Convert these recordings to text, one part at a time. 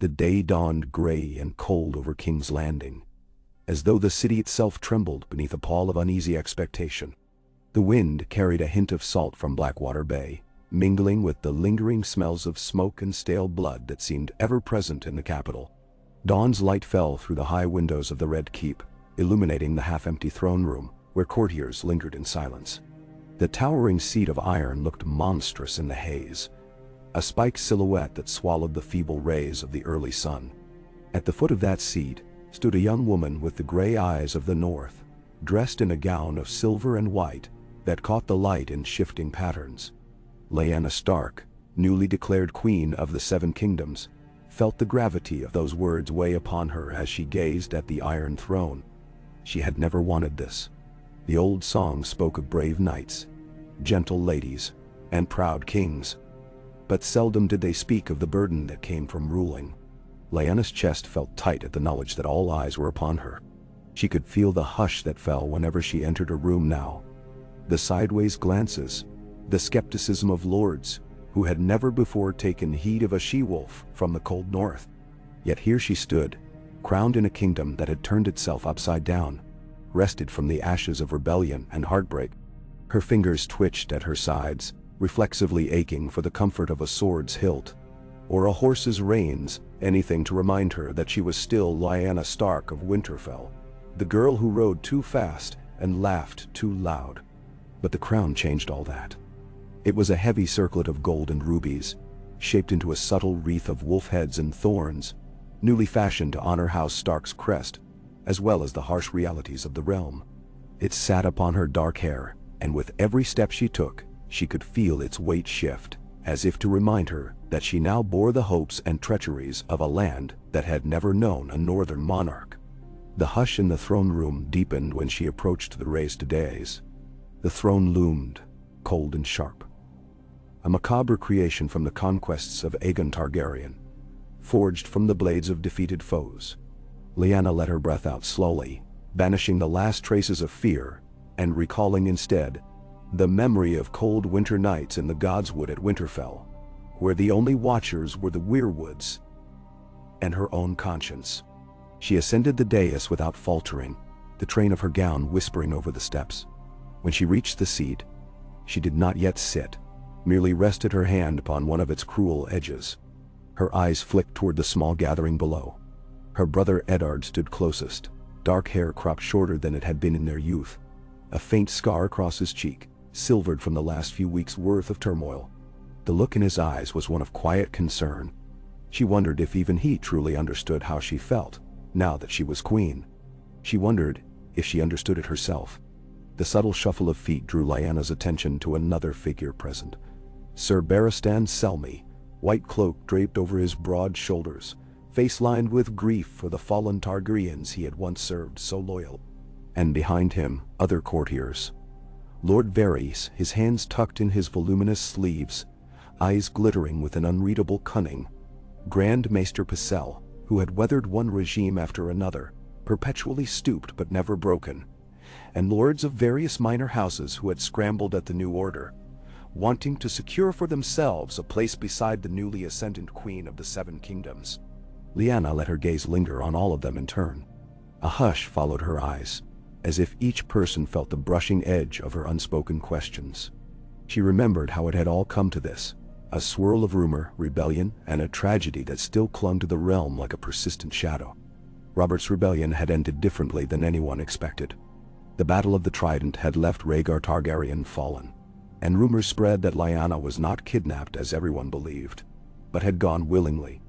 The day dawned gray and cold over King's Landing, as though the city itself trembled beneath a pall of uneasy expectation. The wind carried a hint of salt from Blackwater Bay, mingling with the lingering smells of smoke and stale blood that seemed ever present in the capital. Dawn's light fell through the high windows of the Red Keep, illuminating the half-empty throne room, where courtiers lingered in silence. The towering seat of iron looked monstrous in the haze, a spiked silhouette that swallowed the feeble rays of the early sun. At the foot of that seat stood a young woman with the gray eyes of the north, dressed in a gown of silver and white that caught the light in shifting patterns. Lyanna Stark, newly declared Queen of the Seven Kingdoms, felt the gravity of those words weigh upon her as she gazed at the Iron Throne. She had never wanted this. The old song spoke of brave knights, gentle ladies, and proud kings, but seldom did they speak of the burden that came from ruling. Lyanna's chest felt tight at the knowledge that all eyes were upon her. She could feel the hush that fell whenever she entered a room now. The sideways glances, the skepticism of lords who had never before taken heed of a she-wolf from the cold north. Yet here she stood, crowned in a kingdom that had turned itself upside down, wrested from the ashes of rebellion and heartbreak. Her fingers twitched at her sides, reflexively aching for the comfort of a sword's hilt, or a horse's reins, anything to remind her that she was still Lyanna Stark of Winterfell, the girl who rode too fast and laughed too loud. But the crown changed all that. It was a heavy circlet of gold and rubies, shaped into a subtle wreath of wolf heads and thorns, newly fashioned to honor House Stark's crest, as well as the harsh realities of the realm. It sat upon her dark hair, and with every step she took, she could feel its weight shift, as if to remind her that she now bore the hopes and treacheries of a land that had never known a northern monarch. The hush in the throne room deepened when she approached the raised dais. The throne loomed, cold and sharp, a macabre creation from the conquests of Aegon Targaryen, forged from the blades of defeated foes. Lyanna let her breath out slowly, banishing the last traces of fear, and recalling instead the memory of cold winter nights in the Godswood at Winterfell, where the only watchers were the weirwoods and her own conscience. She ascended the dais without faltering, the train of her gown whispering over the steps. When she reached the seat, she did not yet sit, merely rested her hand upon one of its cruel edges. Her eyes flicked toward the small gathering below. Her brother Eddard stood closest, dark hair cropped shorter than it had been in their youth, a faint scar across his cheek, silvered from the last few weeks' worth of turmoil. The look in his eyes was one of quiet concern. She wondered if even he truly understood how she felt, now that she was queen. She wondered if she understood it herself. The subtle shuffle of feet drew Lyanna's attention to another figure present. Sir Barristan Selmy, white cloak draped over his broad shoulders, face lined with grief for the fallen Targaryens he had once served so loyal. And behind him, other courtiers. Lord Varys, his hands tucked in his voluminous sleeves, eyes glittering with an unreadable cunning. Grand Maester Pycelle, who had weathered one regime after another, perpetually stooped but never broken. And lords of various minor houses who had scrambled at the new order, wanting to secure for themselves a place beside the newly ascendant Queen of the Seven Kingdoms. Lyanna let her gaze linger on all of them in turn. A hush followed her eyes, as if each person felt the brushing edge of her unspoken questions. She remembered how it had all come to this, a swirl of rumor, rebellion, and a tragedy that still clung to the realm like a persistent shadow. Robert's rebellion had ended differently than anyone expected. The Battle of the Trident had left Rhaegar Targaryen fallen, and rumors spread that Lyanna was not kidnapped as everyone believed, but had gone willingly.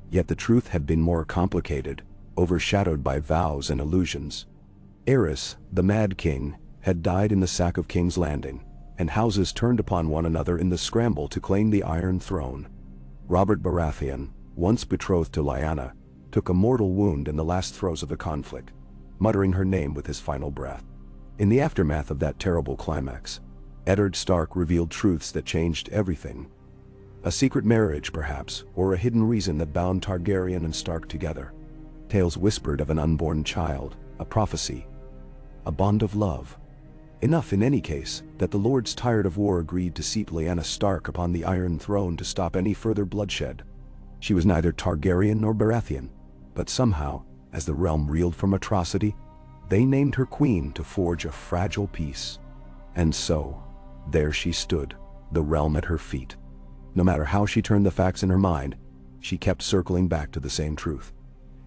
Yet the truth had been more complicated, overshadowed by vows and illusions. Aerys, the Mad King, had died in the sack of King's Landing, and houses turned upon one another in the scramble to claim the Iron Throne. Robert Baratheon, once betrothed to Lyanna, took a mortal wound in the last throes of the conflict, muttering her name with his final breath. In the aftermath of that terrible climax, Eddard Stark revealed truths that changed everything. A secret marriage, perhaps, or a hidden reason that bound Targaryen and Stark together. Tales whispered of an unborn child, a prophecy, a bond of love. Enough in any case that the lords tired of war agreed to seat Lyanna Stark upon the Iron Throne to stop any further bloodshed. She was neither Targaryen nor Baratheon, but somehow, as the realm reeled from atrocity, they named her queen to forge a fragile peace. And so, there she stood, the realm at her feet. No matter how she turned the facts in her mind, she kept circling back to the same truth.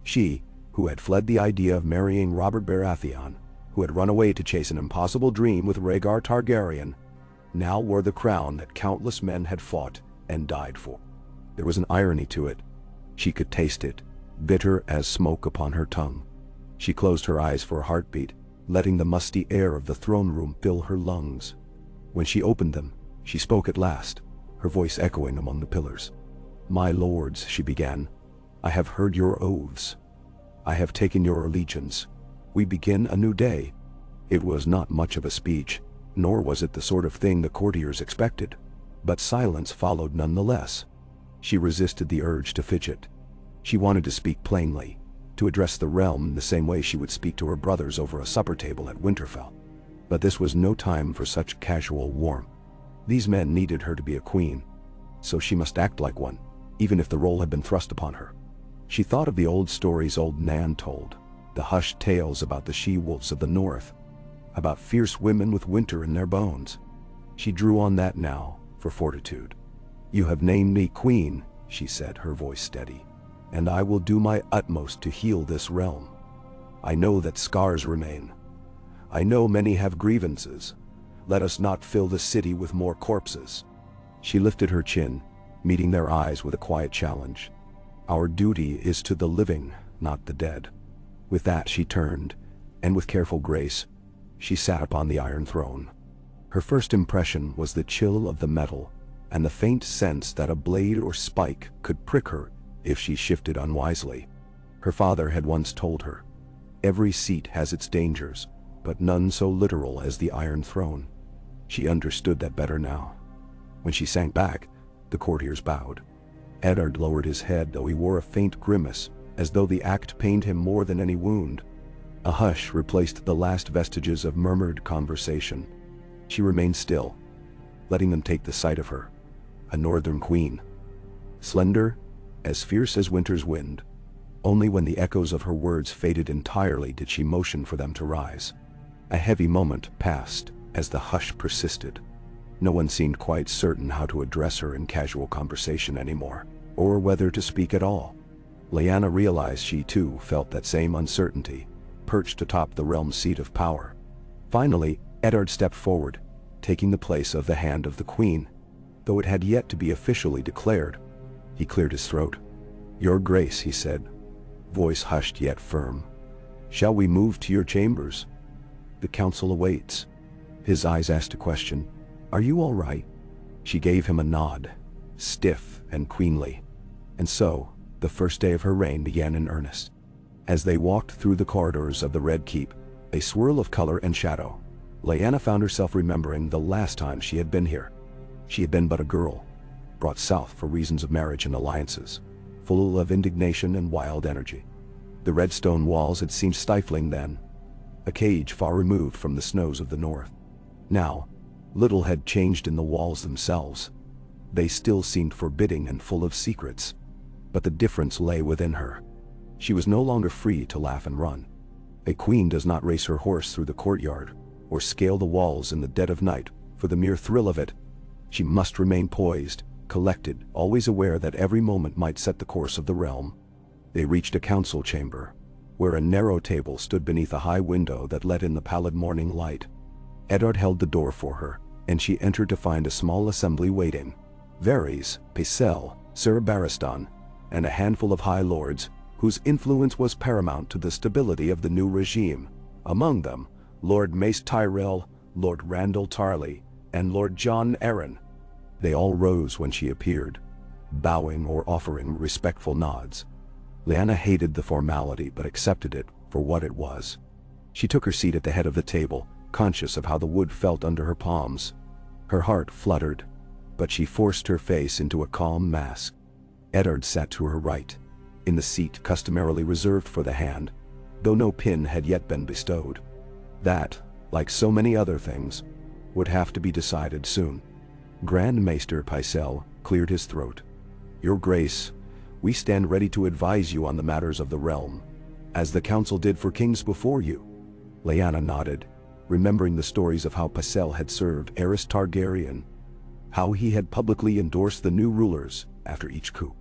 She, who had fled the idea of marrying Robert Baratheon, who had run away to chase an impossible dream with Rhaegar Targaryen, now wore the crown that countless men had fought and died for. There was an irony to it. She could taste it, bitter as smoke upon her tongue. She closed her eyes for a heartbeat, letting the musty air of the throne room fill her lungs. When she opened them, she spoke at last, her voice echoing among the pillars. "My lords," she began, "I have heard your oaths. I have taken your allegiance. We begin a new day." It was not much of a speech, nor was it the sort of thing the courtiers expected, but silence followed nonetheless. She resisted the urge to fidget. She wanted to speak plainly, to address the realm in the same way she would speak to her brothers over a supper table at Winterfell. But this was no time for such casual warmth. These men needed her to be a queen, so she must act like one, even if the role had been thrust upon her. She thought of the old stories old Nan told, the hushed tales about the she-wolves of the north, about fierce women with winter in their bones. She drew on that now for fortitude. "You have named me queen," she said, her voice steady, "and I will do my utmost to heal this realm. I know that scars remain. I know many have grievances. Let us not fill the city with more corpses." She lifted her chin, meeting their eyes with a quiet challenge. "Our duty is to the living, not the dead." With that she turned, and with careful grace, she sat upon the iron throne. Her first impression was the chill of the metal, and the faint sense that a blade or spike could prick her if she shifted unwisely. Her father had once told her, "Every seat has its dangers, but none so literal as the Iron Throne." She understood that better now. When she sank back, the courtiers bowed. Eddard lowered his head, though he wore a faint grimace, as though the act pained him more than any wound. A hush replaced the last vestiges of murmured conversation. She remained still, letting them take the sight of her, a northern queen. Slender, as fierce as winter's wind. Only when the echoes of her words faded entirely did she motion for them to rise. A heavy moment passed as the hush persisted. No one seemed quite certain how to address her in casual conversation anymore, or whether to speak at all. Lyanna realized she too felt that same uncertainty, perched atop the realm's seat of power. Finally, Eddard stepped forward, taking the place of the hand of the queen, though it had yet to be officially declared. He cleared his throat. "Your Grace," he said, voice hushed yet firm. "Shall we move to your chambers? The council awaits." His eyes asked a question. "Are you all right?" She gave him a nod, stiff and queenly. And so, the first day of her reign began in earnest. As they walked through the corridors of the Red Keep, a swirl of color and shadow, Lyanna found herself remembering the last time she had been here. She had been but a girl, brought south for reasons of marriage and alliances, full of indignation and wild energy. The red stone walls had seemed stifling then, a cage far removed from the snows of the north. Now, little had changed in the walls themselves. They still seemed forbidding and full of secrets, but the difference lay within her. She was no longer free to laugh and run. A queen does not race her horse through the courtyard, or scale the walls in the dead of night for the mere thrill of it. She must remain poised, collected, always aware that every moment might set the course of the realm. They reached a council chamber, where a narrow table stood beneath a high window that let in the pallid morning light. Eddard held the door for her, and she entered to find a small assembly waiting. Varys, Pycelle, Sir Barristan, and a handful of high lords, whose influence was paramount to the stability of the new regime. Among them, Lord Mace Tyrell, Lord Randall Tarley, and Lord Jon Arryn. They all rose when she appeared, bowing or offering respectful nods. Lyanna hated the formality but accepted it for what it was. She took her seat at the head of the table, conscious of how the wood felt under her palms. Her heart fluttered, but she forced her face into a calm mask. Eddard sat to her right, in the seat customarily reserved for the hand, though no pin had yet been bestowed. That, like so many other things, would have to be decided soon. Grand Maester Pycelle cleared his throat. "Your Grace, We stand ready to advise you on the matters of the realm, as the council did for kings before you." Lyanna nodded, remembering the stories of how Pycelle had served Aerys Targaryen, how he had publicly endorsed the new rulers after each coup.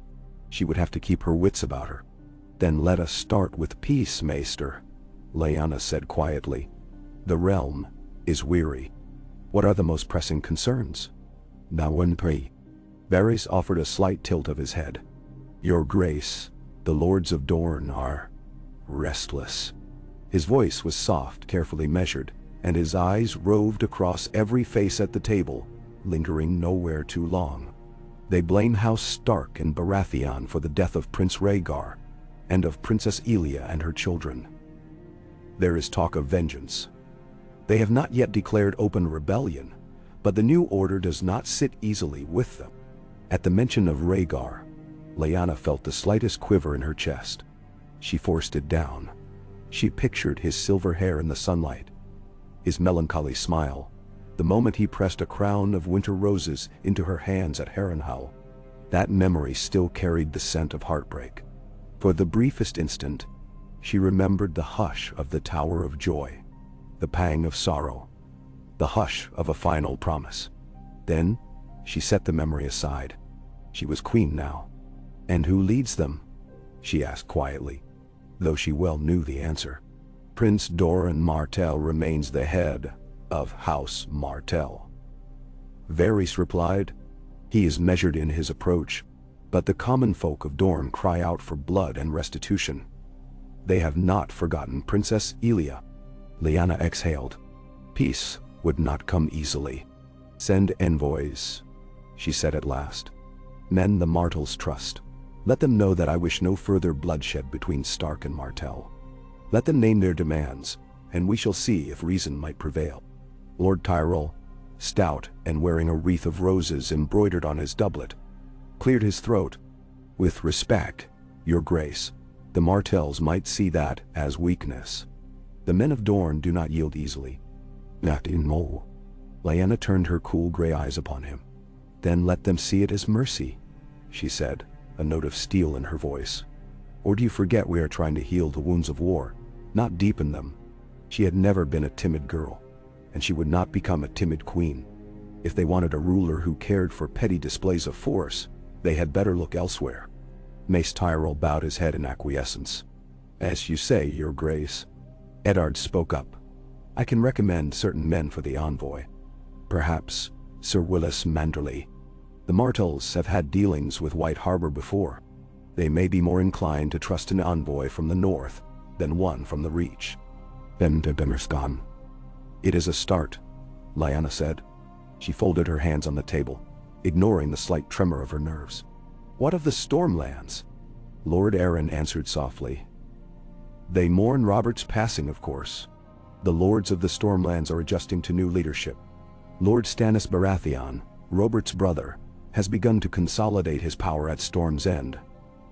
She would have to keep her wits about her. "Then let us start with peace, Maester," Lyanna said quietly. "The realm is weary. What are the most pressing concerns?" "Nawenpri." Varys offered a slight tilt of his head. "Your Grace, the Lords of Dorne are restless." His voice was soft, carefully measured, and his eyes roved across every face at the table, lingering nowhere too long. "They blame House Stark and Baratheon for the death of Prince Rhaegar, and of Princess Elia and her children. There is talk of vengeance. They have not yet declared open rebellion, but the new order does not sit easily with them." At the mention of Rhaegar, Lyanna felt the slightest quiver in her chest. She forced it down. She pictured his silver hair in the sunlight, his melancholy smile, the moment he pressed a crown of winter roses into her hands at Harrenhal. That memory still carried the scent of heartbreak. For the briefest instant, she remembered the hush of the Tower of Joy, the pang of sorrow, the hush of a final promise. Then, she set the memory aside. She was queen now. "And who leads them?" she asked quietly, though she well knew the answer. "Prince Doran Martell remains the head of House Martell," Varys replied. "He is measured in his approach, but the common folk of Dorne cry out for blood and restitution. They have not forgotten Princess Elia." Lyanna exhaled. Peace would not come easily. "Send envoys," she said at last. "Men the Martells trust. Let them know that I wish no further bloodshed between Stark and Martell. Let them name their demands, and we shall see if reason might prevail." Lord Tyrell, stout and wearing a wreath of roses embroidered on his doublet, cleared his throat. "With respect, Your Grace, the Martells might see that as weakness. The men of Dorne do not yield easily." "Not in Mo." Lyanna turned her cool gray eyes upon him. "Then let them see it as mercy," she said, a note of steel in her voice. "Or do you forget we are trying to heal the wounds of war, not deepen them?" She had never been a timid girl, and she would not become a timid queen. If they wanted a ruler who cared for petty displays of force, they had better look elsewhere. Mace Tyrell bowed his head in acquiescence. "As you say, Your Grace." Eddard spoke up. "I can recommend certain men for the envoy. Perhaps Sir Willis Manderley. The Martells have had dealings with White Harbor before. They may be more inclined to trust an envoy from the north than one from the Reach." "Bemerskan." "It is a start," Lyanna said. She folded her hands on the table, ignoring the slight tremor of her nerves. "What of the Stormlands?" Lord Arryn answered softly. "They mourn Robert's passing, of course. The Lords of the Stormlands are adjusting to new leadership. Lord Stannis Baratheon, Robert's brother, has begun to consolidate his power at Storm's End.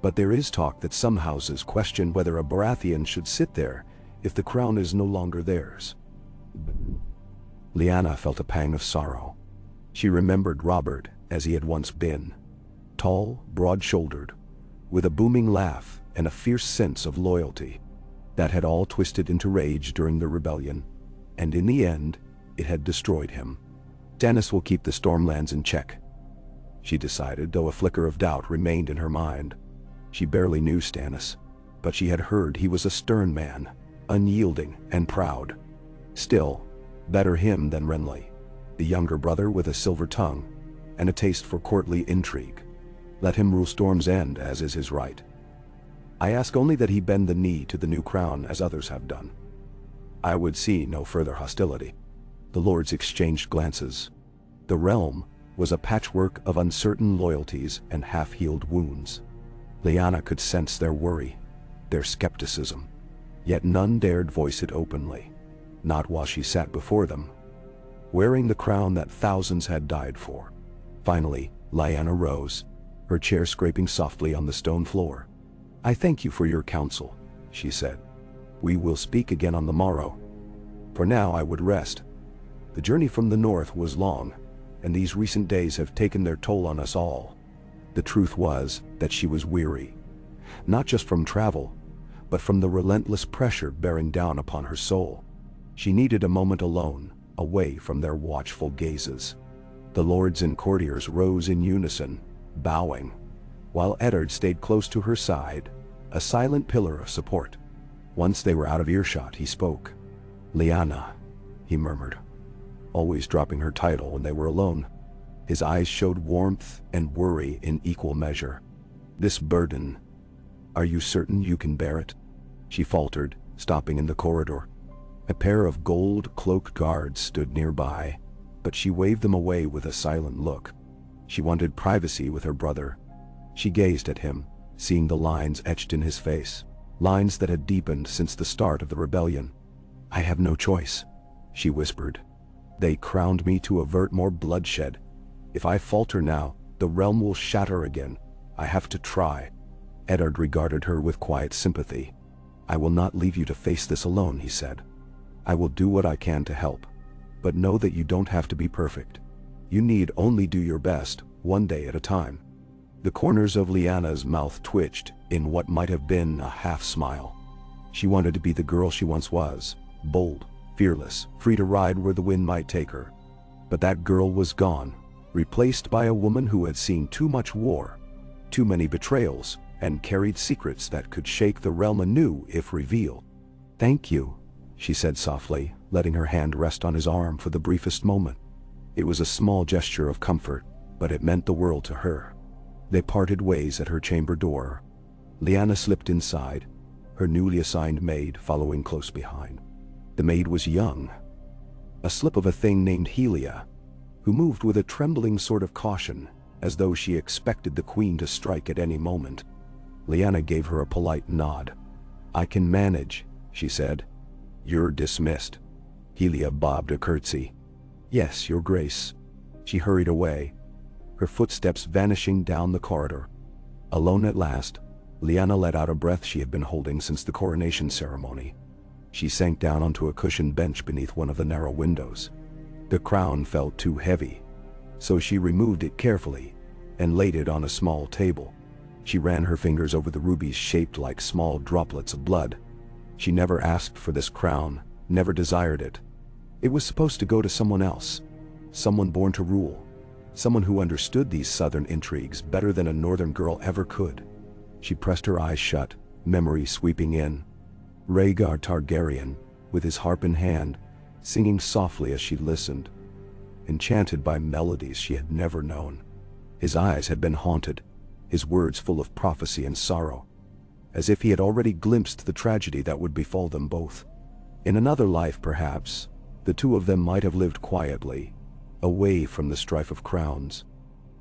But there is talk that some houses question whether a Baratheon should sit there if the crown is no longer theirs." Lyanna felt a pang of sorrow. She remembered Robert as he had once been. Tall, broad-shouldered, with a booming laugh and a fierce sense of loyalty. That had all twisted into rage during the rebellion, and in the end, it had destroyed him. "Stannis will keep the Stormlands in check," she decided, though a flicker of doubt remained in her mind. She barely knew Stannis, but she had heard he was a stern man, unyielding and proud. Still, better him than Renly, the younger brother with a silver tongue and a taste for courtly intrigue. Let him rule Storm's End as is his right. "I ask only that he bend the knee to the new crown as others have done. I would see no further hostility." The lords exchanged glances. The realm was a patchwork of uncertain loyalties and half-healed wounds. Lyanna could sense their worry, their skepticism, yet none dared voice it openly, not while she sat before them, wearing the crown that thousands had died for. Finally, Lyanna rose, her chair scraping softly on the stone floor. "I thank you for your counsel," she said. "We will speak again on the morrow. For now I would rest. The journey from the north was long, and these recent days have taken their toll on us all." The truth was that she was weary, not just from travel, but from the relentless pressure bearing down upon her soul. She needed a moment alone, away from their watchful gazes. The lords and courtiers rose in unison, bowing, while Eddard stayed close to her side, a silent pillar of support. Once they were out of earshot, he spoke. "Lyanna," he murmured, always dropping her title when they were alone. His eyes showed warmth and worry in equal measure. "This burden, are you certain you can bear it?" She faltered, stopping in the corridor. A pair of gold-cloaked guards stood nearby, but she waved them away with a silent look. She wanted privacy with her brother. She gazed at him, seeing the lines etched in his face, lines that had deepened since the start of the rebellion. "I have no choice," she whispered. "They crowned me to avert more bloodshed. If I falter now, the realm will shatter again. I have to try." Eddard regarded her with quiet sympathy. "I will not leave you to face this alone," he said. "I will do what I can to help. But know that you don't have to be perfect. You need only do your best, one day at a time." The corners of Lyanna's mouth twitched in what might have been a half-smile. She wanted to be the girl she once was, bold, fearless, free to ride where the wind might take her. But that girl was gone, replaced by a woman who had seen too much war, too many betrayals, and carried secrets that could shake the realm anew if revealed. "Thank you," she said softly, letting her hand rest on his arm for the briefest moment. It was a small gesture of comfort, but it meant the world to her. They parted ways at her chamber door. Lyanna slipped inside, her newly assigned maid following close behind. The maid was young, a slip of a thing named Helia, who moved with a trembling sort of caution, as though she expected the queen to strike at any moment. Lyanna gave her a polite nod. "I can manage," she said. "You're dismissed." Helia bobbed a curtsy. "Yes, your grace." She hurried away, her footsteps vanishing down the corridor. Alone at last, Lyanna let out a breath she had been holding since the coronation ceremony. She sank down onto a cushioned bench beneath one of the narrow windows. The crown felt too heavy, so she removed it carefully and laid it on a small table. She ran her fingers over the rubies shaped like small droplets of blood. She never asked for this crown, never desired it. It was supposed to go to someone else, someone born to rule, someone who understood these southern intrigues better than a northern girl ever could. She pressed her eyes shut, memory sweeping in. Rhaegar Targaryen, with his harp in hand, singing softly as she listened, enchanted by melodies she had never known. His eyes had been haunted, his words full of prophecy and sorrow, as if he had already glimpsed the tragedy that would befall them both. In another life, perhaps, the two of them might have lived quietly, away from the strife of crowns.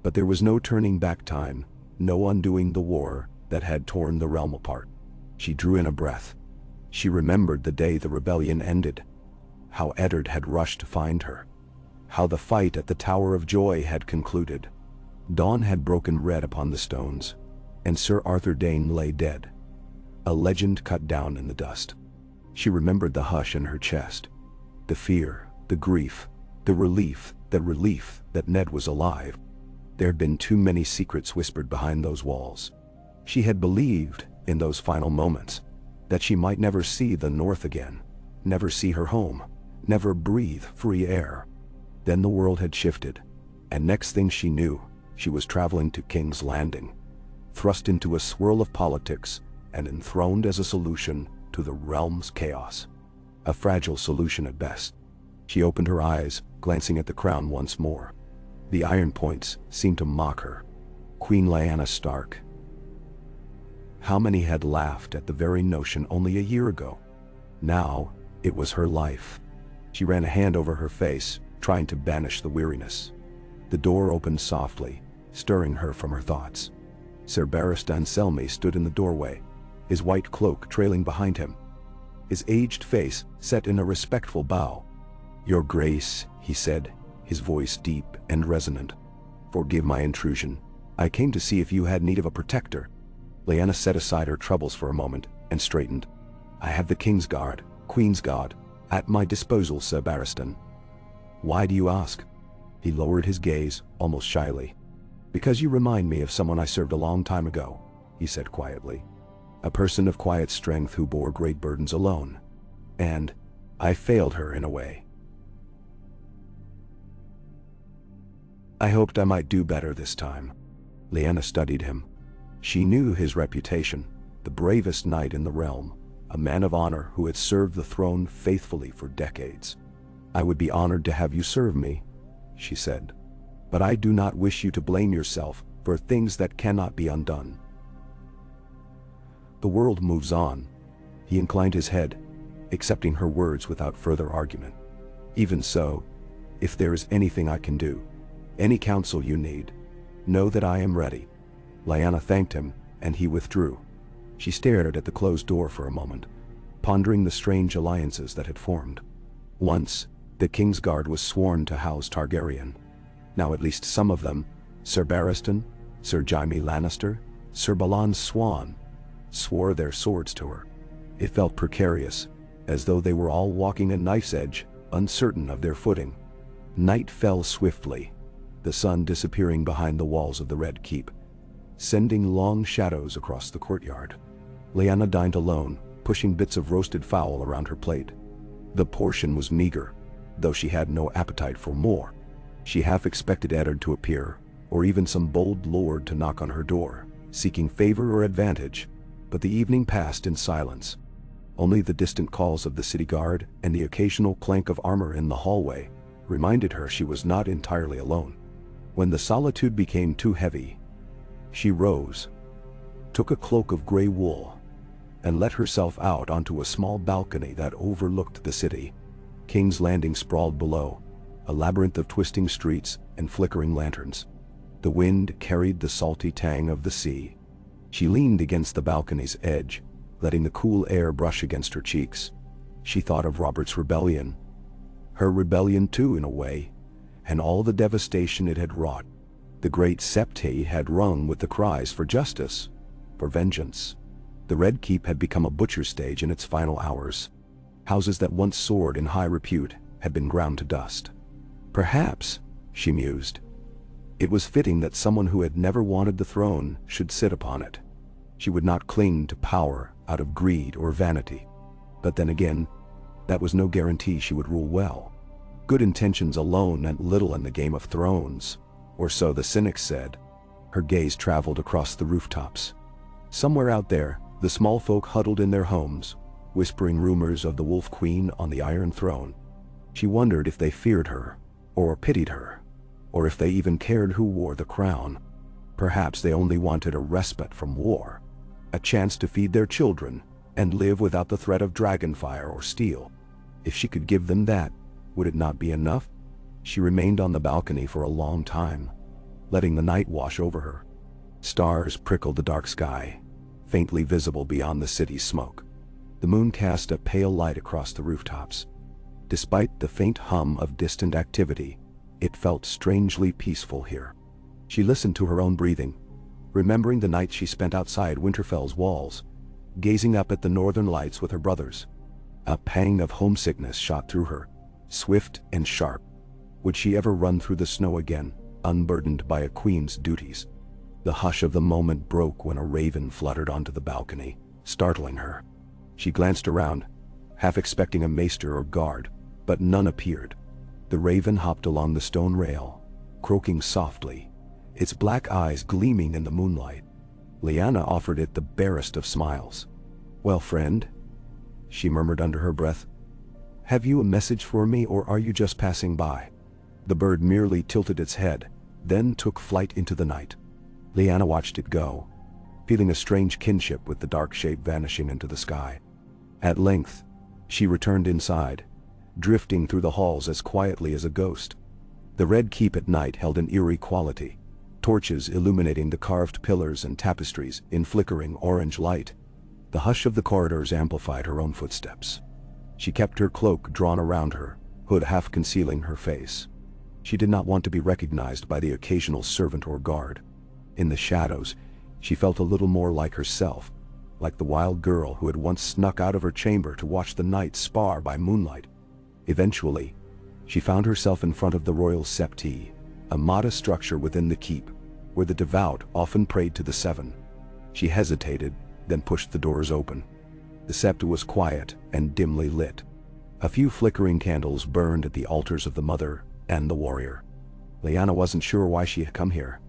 But there was no turning back time, no undoing the war that had torn the realm apart. She drew in a breath. She remembered the day the rebellion ended, how Eddard had rushed to find her, how the fight at the Tower of Joy had concluded. Dawn had broken red upon the stones, and Sir Arthur Dayne lay dead, a legend cut down in the dust. She remembered the hush in her chest, the fear, the grief, the relief that Ned was alive. There had been too many secrets whispered behind those walls. She had believed, in those final moments, that she might never see the North again, never see her home, never breathe free air. Then the world had shifted, and next thing she knew, she was traveling to King's Landing, thrust into a swirl of politics and enthroned as a solution to the realm's chaos. A fragile solution at best. She opened her eyes, glancing at the crown once more. The iron points seemed to mock her. Queen Lyanna Stark. How many had laughed at the very notion only a year ago? Now, it was her life. She ran a hand over her face, trying to banish the weariness. The door opened softly, stirring her from her thoughts. Sir Barristan Selmy stood in the doorway, his white cloak trailing behind him, his aged face set in a respectful bow. "Your Grace," he said, his voice deep and resonant. "Forgive my intrusion. I came to see if you had need of a protector." Lyanna set aside her troubles for a moment and straightened. "I have the King's Guard, Queen's Guard, at my disposal, Sir Barristan." "Why do you ask?" He lowered his gaze, almost shyly. "Because you remind me of someone I served a long time ago," he said quietly. "A person of quiet strength who bore great burdens alone. And I failed her in a way. I hoped I might do better this time." Lyanna studied him. She knew his reputation, the bravest knight in the realm, a man of honor who had served the throne faithfully for decades. "I would be honored to have you serve me," she said. "But I do not wish you to blame yourself for things that cannot be undone. The world moves on." He inclined his head, accepting her words without further argument. "Even so, if there is anything I can do, any counsel you need, know that I am ready." Lyanna thanked him, and he withdrew. She stared at the closed door for a moment, pondering the strange alliances that had formed. Once, the Kingsguard was sworn to house Targaryen. Now at least some of them, Sir Barristan, Sir Jaime Lannister, Sir Balon Swan, swore their swords to her. It felt precarious, as though they were all walking a knife's edge, uncertain of their footing. Night fell swiftly, the sun disappearing behind the walls of the Red Keep, sending long shadows across the courtyard. Lyanna dined alone, pushing bits of roasted fowl around her plate. The portion was meager, though she had no appetite for more. She half expected Eddard to appear, or even some bold lord to knock on her door, seeking favor or advantage, but the evening passed in silence. Only the distant calls of the city guard and the occasional clank of armor in the hallway reminded her she was not entirely alone. When the solitude became too heavy, she rose, took a cloak of gray wool, and let herself out onto a small balcony that overlooked the city. King's Landing sprawled below, a labyrinth of twisting streets and flickering lanterns. The wind carried the salty tang of the sea. She leaned against the balcony's edge, letting the cool air brush against her cheeks. She thought of Robert's rebellion. Her rebellion too, in a way, and all the devastation it had wrought. The great septe had rung with the cries for justice, for vengeance. The Red Keep had become a butcher stage in its final hours. Houses that once soared in high repute had been ground to dust. Perhaps, she mused, it was fitting that someone who had never wanted the throne should sit upon it. She would not cling to power out of greed or vanity. But then again, that was no guarantee she would rule well. Good intentions alone meant little in the Game of Thrones, or so the cynics said. Her gaze traveled across the rooftops. Somewhere out there, the small folk huddled in their homes, whispering rumors of the Wolf Queen on the Iron Throne. She wondered if they feared her, or pitied her, or if they even cared who wore the crown. Perhaps they only wanted a respite from war, a chance to feed their children and live without the threat of dragonfire or steel. If she could give them that, would it not be enough? She remained on the balcony for a long time, letting the night wash over her. Stars prickled the dark sky, faintly visible beyond the city's smoke. The moon cast a pale light across the rooftops. Despite the faint hum of distant activity, it felt strangely peaceful here. She listened to her own breathing, remembering the night she spent outside Winterfell's walls, gazing up at the northern lights with her brothers. A pang of homesickness shot through her, swift and sharp. Would she ever run through the snow again, unburdened by a queen's duties? The hush of the moment broke when a raven fluttered onto the balcony, startling her. She glanced around, half expecting a maester or guard, but none appeared. The raven hopped along the stone rail, croaking softly, its black eyes gleaming in the moonlight. Lyanna offered it the barest of smiles. "Well, friend," she murmured under her breath, "have you a message for me, or are you just passing by?" The bird merely tilted its head, then took flight into the night. Lyanna watched it go, feeling a strange kinship with the dark shape vanishing into the sky. At length, she returned inside, drifting through the halls as quietly as a ghost. The Red Keep at night held an eerie quality, torches illuminating the carved pillars and tapestries in flickering orange light. The hush of the corridors amplified her own footsteps. She kept her cloak drawn around her, hood half concealing her face. She did not want to be recognized by the occasional servant or guard. In the shadows, she felt a little more like herself, like the wild girl who had once snuck out of her chamber to watch the knights spar by moonlight. Eventually, she found herself in front of the royal septe, a modest structure within the keep. where the devout often prayed to the seven. She hesitated, then pushed the doors open. The sept was quiet and dimly lit. A few flickering candles burned at the altars of the mother and the warrior. Lyanna wasn't sure why she had come here.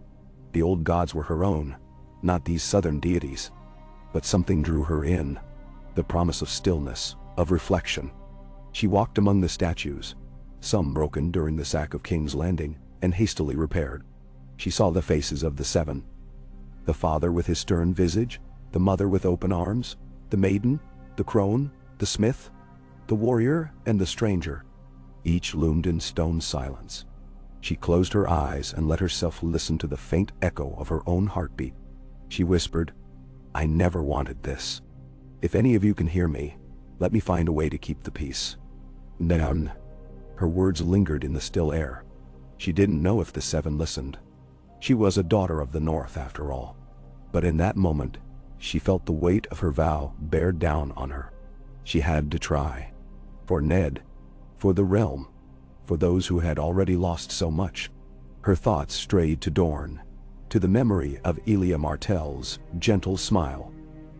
The old gods were her own, not these southern deities. But something drew her in. The promise of stillness, of reflection. She walked among the statues, some broken during the sack of King's Landing and hastily repaired. She saw the faces of the seven. The father with his stern visage, the mother with open arms, the maiden, the crone, the smith, the warrior, and the stranger. Each loomed in stone silence. She closed her eyes and let herself listen to the faint echo of her own heartbeat. She whispered, "I never wanted this. If any of you can hear me, let me find a way to keep the peace." Then, her words lingered in the still air. She didn't know if the seven listened. She was a daughter of the North after all. But in that moment, she felt the weight of her vow bear down on her. She had to try. For Ned, for the realm, for those who had already lost so much. Her thoughts strayed to Dorne, to the memory of Elia Martell's gentle smile,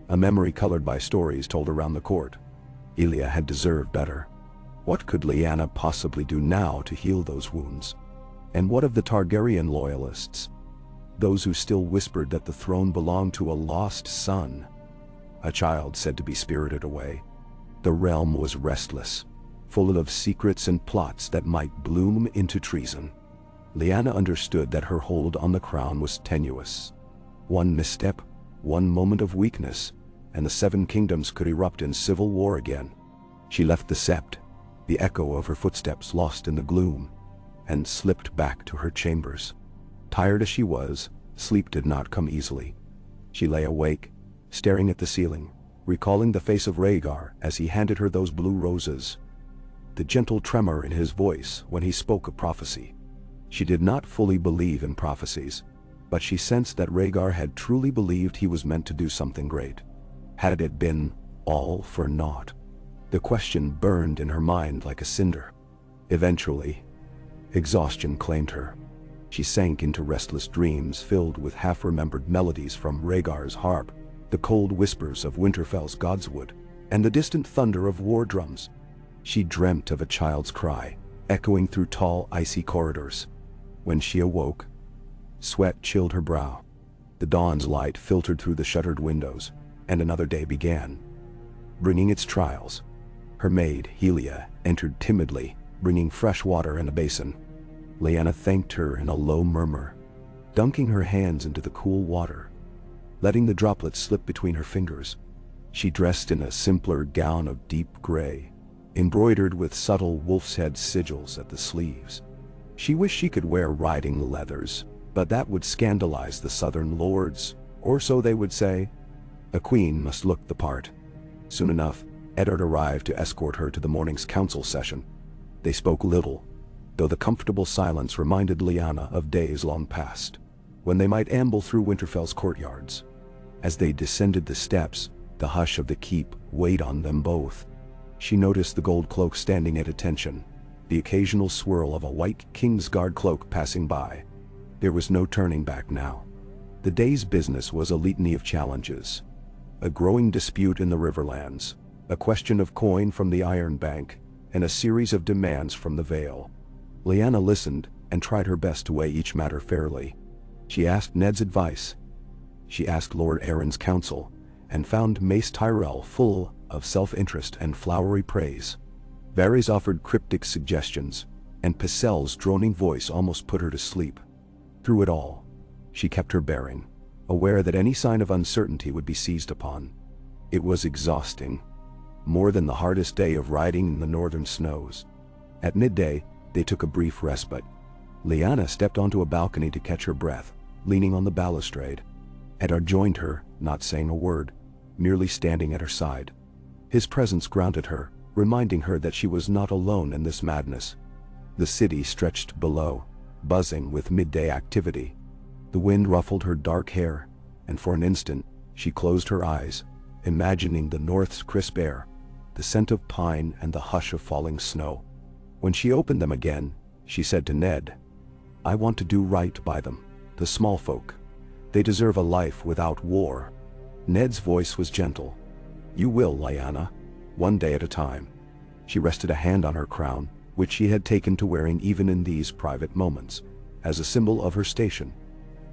a memory colored by stories told around the court. Elia had deserved better. What could Lyanna possibly do now to heal those wounds? And what of the Targaryen loyalists? Those who still whispered that the throne belonged to a lost son, a child said to be spirited away. The realm was restless, full of secrets and plots that might bloom into treason. Lyanna understood that her hold on the crown was tenuous. One misstep, one moment of weakness, and the seven kingdoms could erupt in civil war again. She left the sept, the echo of her footsteps lost in the gloom, and slipped back to her chambers. Tired as she was, sleep did not come easily. She lay awake, staring at the ceiling, recalling the face of Rhaegar as he handed her those blue roses. The gentle tremor in his voice when he spoke of prophecy. She did not fully believe in prophecies, but she sensed that Rhaegar had truly believed he was meant to do something great. Had it been all for naught? The question burned in her mind like a cinder. Eventually, exhaustion claimed her. She sank into restless dreams filled with half-remembered melodies from Rhaegar's harp, the cold whispers of Winterfell's godswood, and the distant thunder of war drums. She dreamt of a child's cry, echoing through tall, icy corridors. When she awoke, sweat chilled her brow. The dawn's light filtered through the shuttered windows, and another day began, bringing its trials. Her maid, Helia, entered timidly, bringing fresh water in a basin. Lyanna thanked her in a low murmur, dunking her hands into the cool water, letting the droplets slip between her fingers. She dressed in a simpler gown of deep gray, embroidered with subtle wolf's head sigils at the sleeves. She wished she could wear riding leathers, but that would scandalize the southern lords, or so they would say. A queen must look the part. Soon enough, Eddard arrived to escort her to the morning's council session. They spoke little, though the comfortable silence reminded Lyanna of days long past, when they might amble through Winterfell's courtyards. As they descended the steps, the hush of the keep weighed on them both. She noticed the gold cloak standing at attention, the occasional swirl of a white Kingsguard cloak passing by. There was no turning back now. The day's business was a litany of challenges. A growing dispute in the Riverlands, a question of coin from the Iron Bank, and a series of demands from the Vale. Lyanna listened and tried her best to weigh each matter fairly. She asked Ned's advice. She asked Lord Aaron's counsel, and found Mace Tyrell full of self-interest and flowery praise. Varys offered cryptic suggestions, and Pycelle's droning voice almost put her to sleep. Through it all, she kept her bearing, aware that any sign of uncertainty would be seized upon. It was exhausting, more than the hardest day of riding in the northern snows. At midday, they took a brief respite. Lyanna stepped onto a balcony to catch her breath, leaning on the balustrade. Eddard joined her, not saying a word, merely standing at her side. His presence grounded her, reminding her that she was not alone in this madness. The city stretched below, buzzing with midday activity. The wind ruffled her dark hair, and for an instant, she closed her eyes, imagining the north's crisp air, the scent of pine and the hush of falling snow. When she opened them again, she said to Ned, "I want to do right by them. the small folk. They deserve a life without war. Ned's voice was gentle. You will, Lyanna, one day at a time. She rested a hand on her crown, which she had taken to wearing even in these private moments, as a symbol of her station.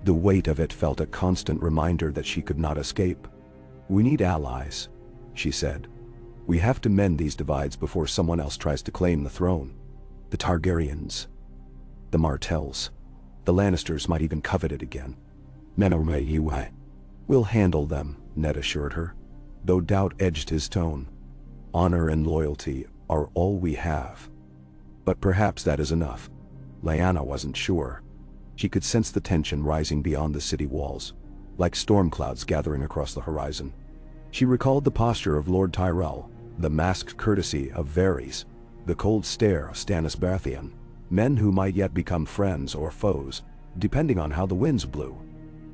The weight of it felt a constant reminder that she could not escape. We need allies, she said. We have to mend these divides before someone else tries to claim the throne. The Targaryens, the Martells, the Lannisters might even covet it again. We'll handle them, Ned assured her, though doubt edged his tone. Honor and loyalty are all we have. But perhaps that is enough. Lyanna wasn't sure. She could sense the tension rising beyond the city walls, like storm clouds gathering across the horizon. She recalled the posture of Lord Tyrell, the masked courtesy of Varys, the cold stare of Stannis Baratheon, men who might yet become friends or foes, depending on how the winds blew.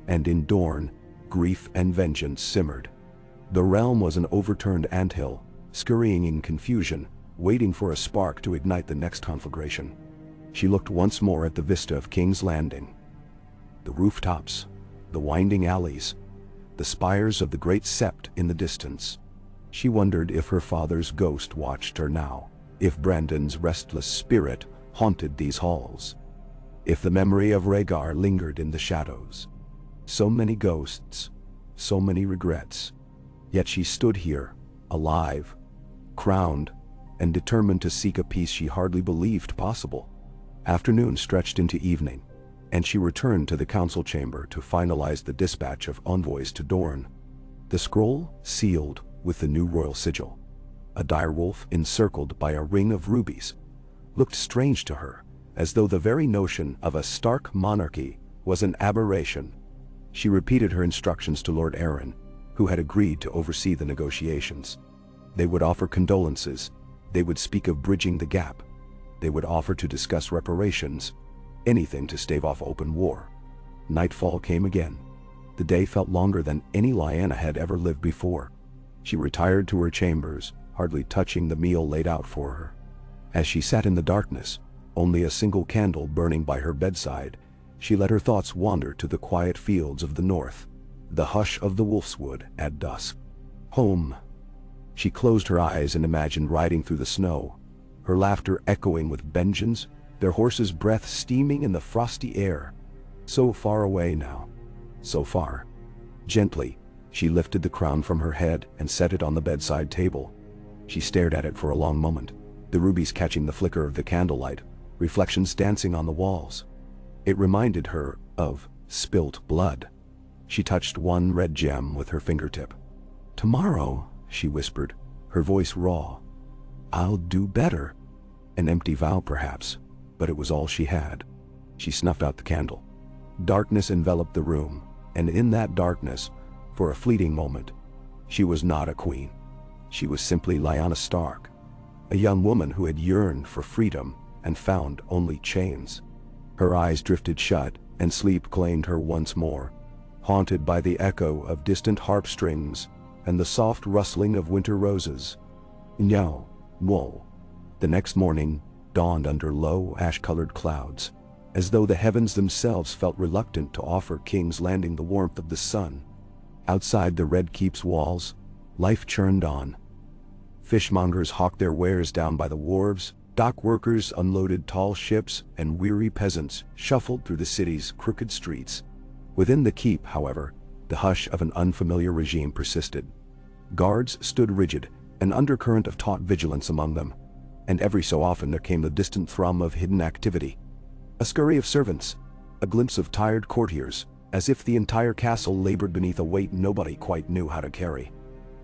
And in Dorne, grief and vengeance simmered. The realm was an overturned anthill, scurrying in confusion, waiting for a spark to ignite the next conflagration. She looked once more at the vista of King's Landing. The rooftops, the winding alleys, the spires of the great sept in the distance. She wondered if her father's ghost watched her now, if Brandon's restless spirit haunted these halls, if the memory of Rhaegar lingered in the shadows. So many ghosts, so many regrets. Yet she stood here, alive, crowned, and determined to seek a peace she hardly believed possible. Afternoon stretched into evening, and she returned to the council chamber to finalize the dispatch of envoys to Dorne. The scroll, sealed with the new royal sigil, a direwolf encircled by a ring of rubies, looked strange to her, as though the very notion of a Stark monarchy was an aberration. She repeated her instructions to Lord Arryn, who had agreed to oversee the negotiations. They would offer condolences, they would speak of bridging the gap, they would offer to discuss reparations, anything to stave off open war. Nightfall came again. The day felt longer than any Lyanna had ever lived before. She retired to her chambers, hardly touching the meal laid out for her. As she sat in the darkness, only a single candle burning by her bedside, she let her thoughts wander to the quiet fields of the north, the hush of the Wolfswood at dusk. Home. She closed her eyes and imagined riding through the snow, her laughter echoing with vengeance, their horses' breath steaming in the frosty air. So far away now. So far. Gently, she lifted the crown from her head and set it on the bedside table. She stared at it for a long moment, the rubies catching the flicker of the candlelight, reflections dancing on the walls. It reminded her of spilt blood. She touched one red gem with her fingertip. "Tomorrow," she whispered, her voice raw, "I'll do better." An empty vow perhaps, but it was all she had. She snuffed out the candle. Darkness enveloped the room, and in that darkness, for a fleeting moment, she was not a queen. She was simply Lyanna Stark, a young woman who had yearned for freedom and found only chains. Her eyes drifted shut, and sleep claimed her once more, haunted by the echo of distant harp strings and the soft rustling of winter roses. No, woe. The next morning dawned under low, ash-colored clouds, as though the heavens themselves felt reluctant to offer King's Landing the warmth of the sun. Outside the Red Keep's walls, life churned on. Fishmongers hawked their wares down by the wharves, dock workers unloaded tall ships, and weary peasants shuffled through the city's crooked streets. Within the keep, however, the hush of an unfamiliar regime persisted. Guards stood rigid, an undercurrent of taut vigilance among them, and every so often there came the distant thrum of hidden activity. A scurry of servants, a glimpse of tired courtiers, as if the entire castle labored beneath a weight nobody quite knew how to carry.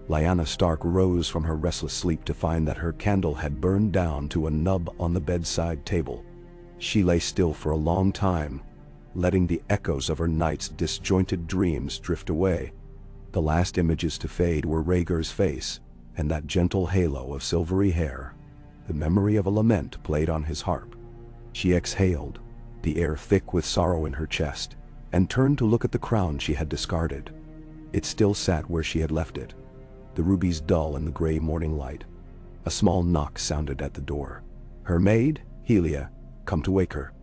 Lyanna Stark rose from her restless sleep to find that her candle had burned down to a nub on the bedside table. She lay still for a long time, letting the echoes of her night's disjointed dreams drift away. The last images to fade were Rhaegar's face, and that gentle halo of silvery hair, the memory of a lament played on his harp. She exhaled, the air thick with sorrow in her chest, and turned to look at the crown she had discarded. It still sat where she had left it, the rubies dull in the gray morning light. A small knock sounded at the door. Her maid, Helia, come to wake her.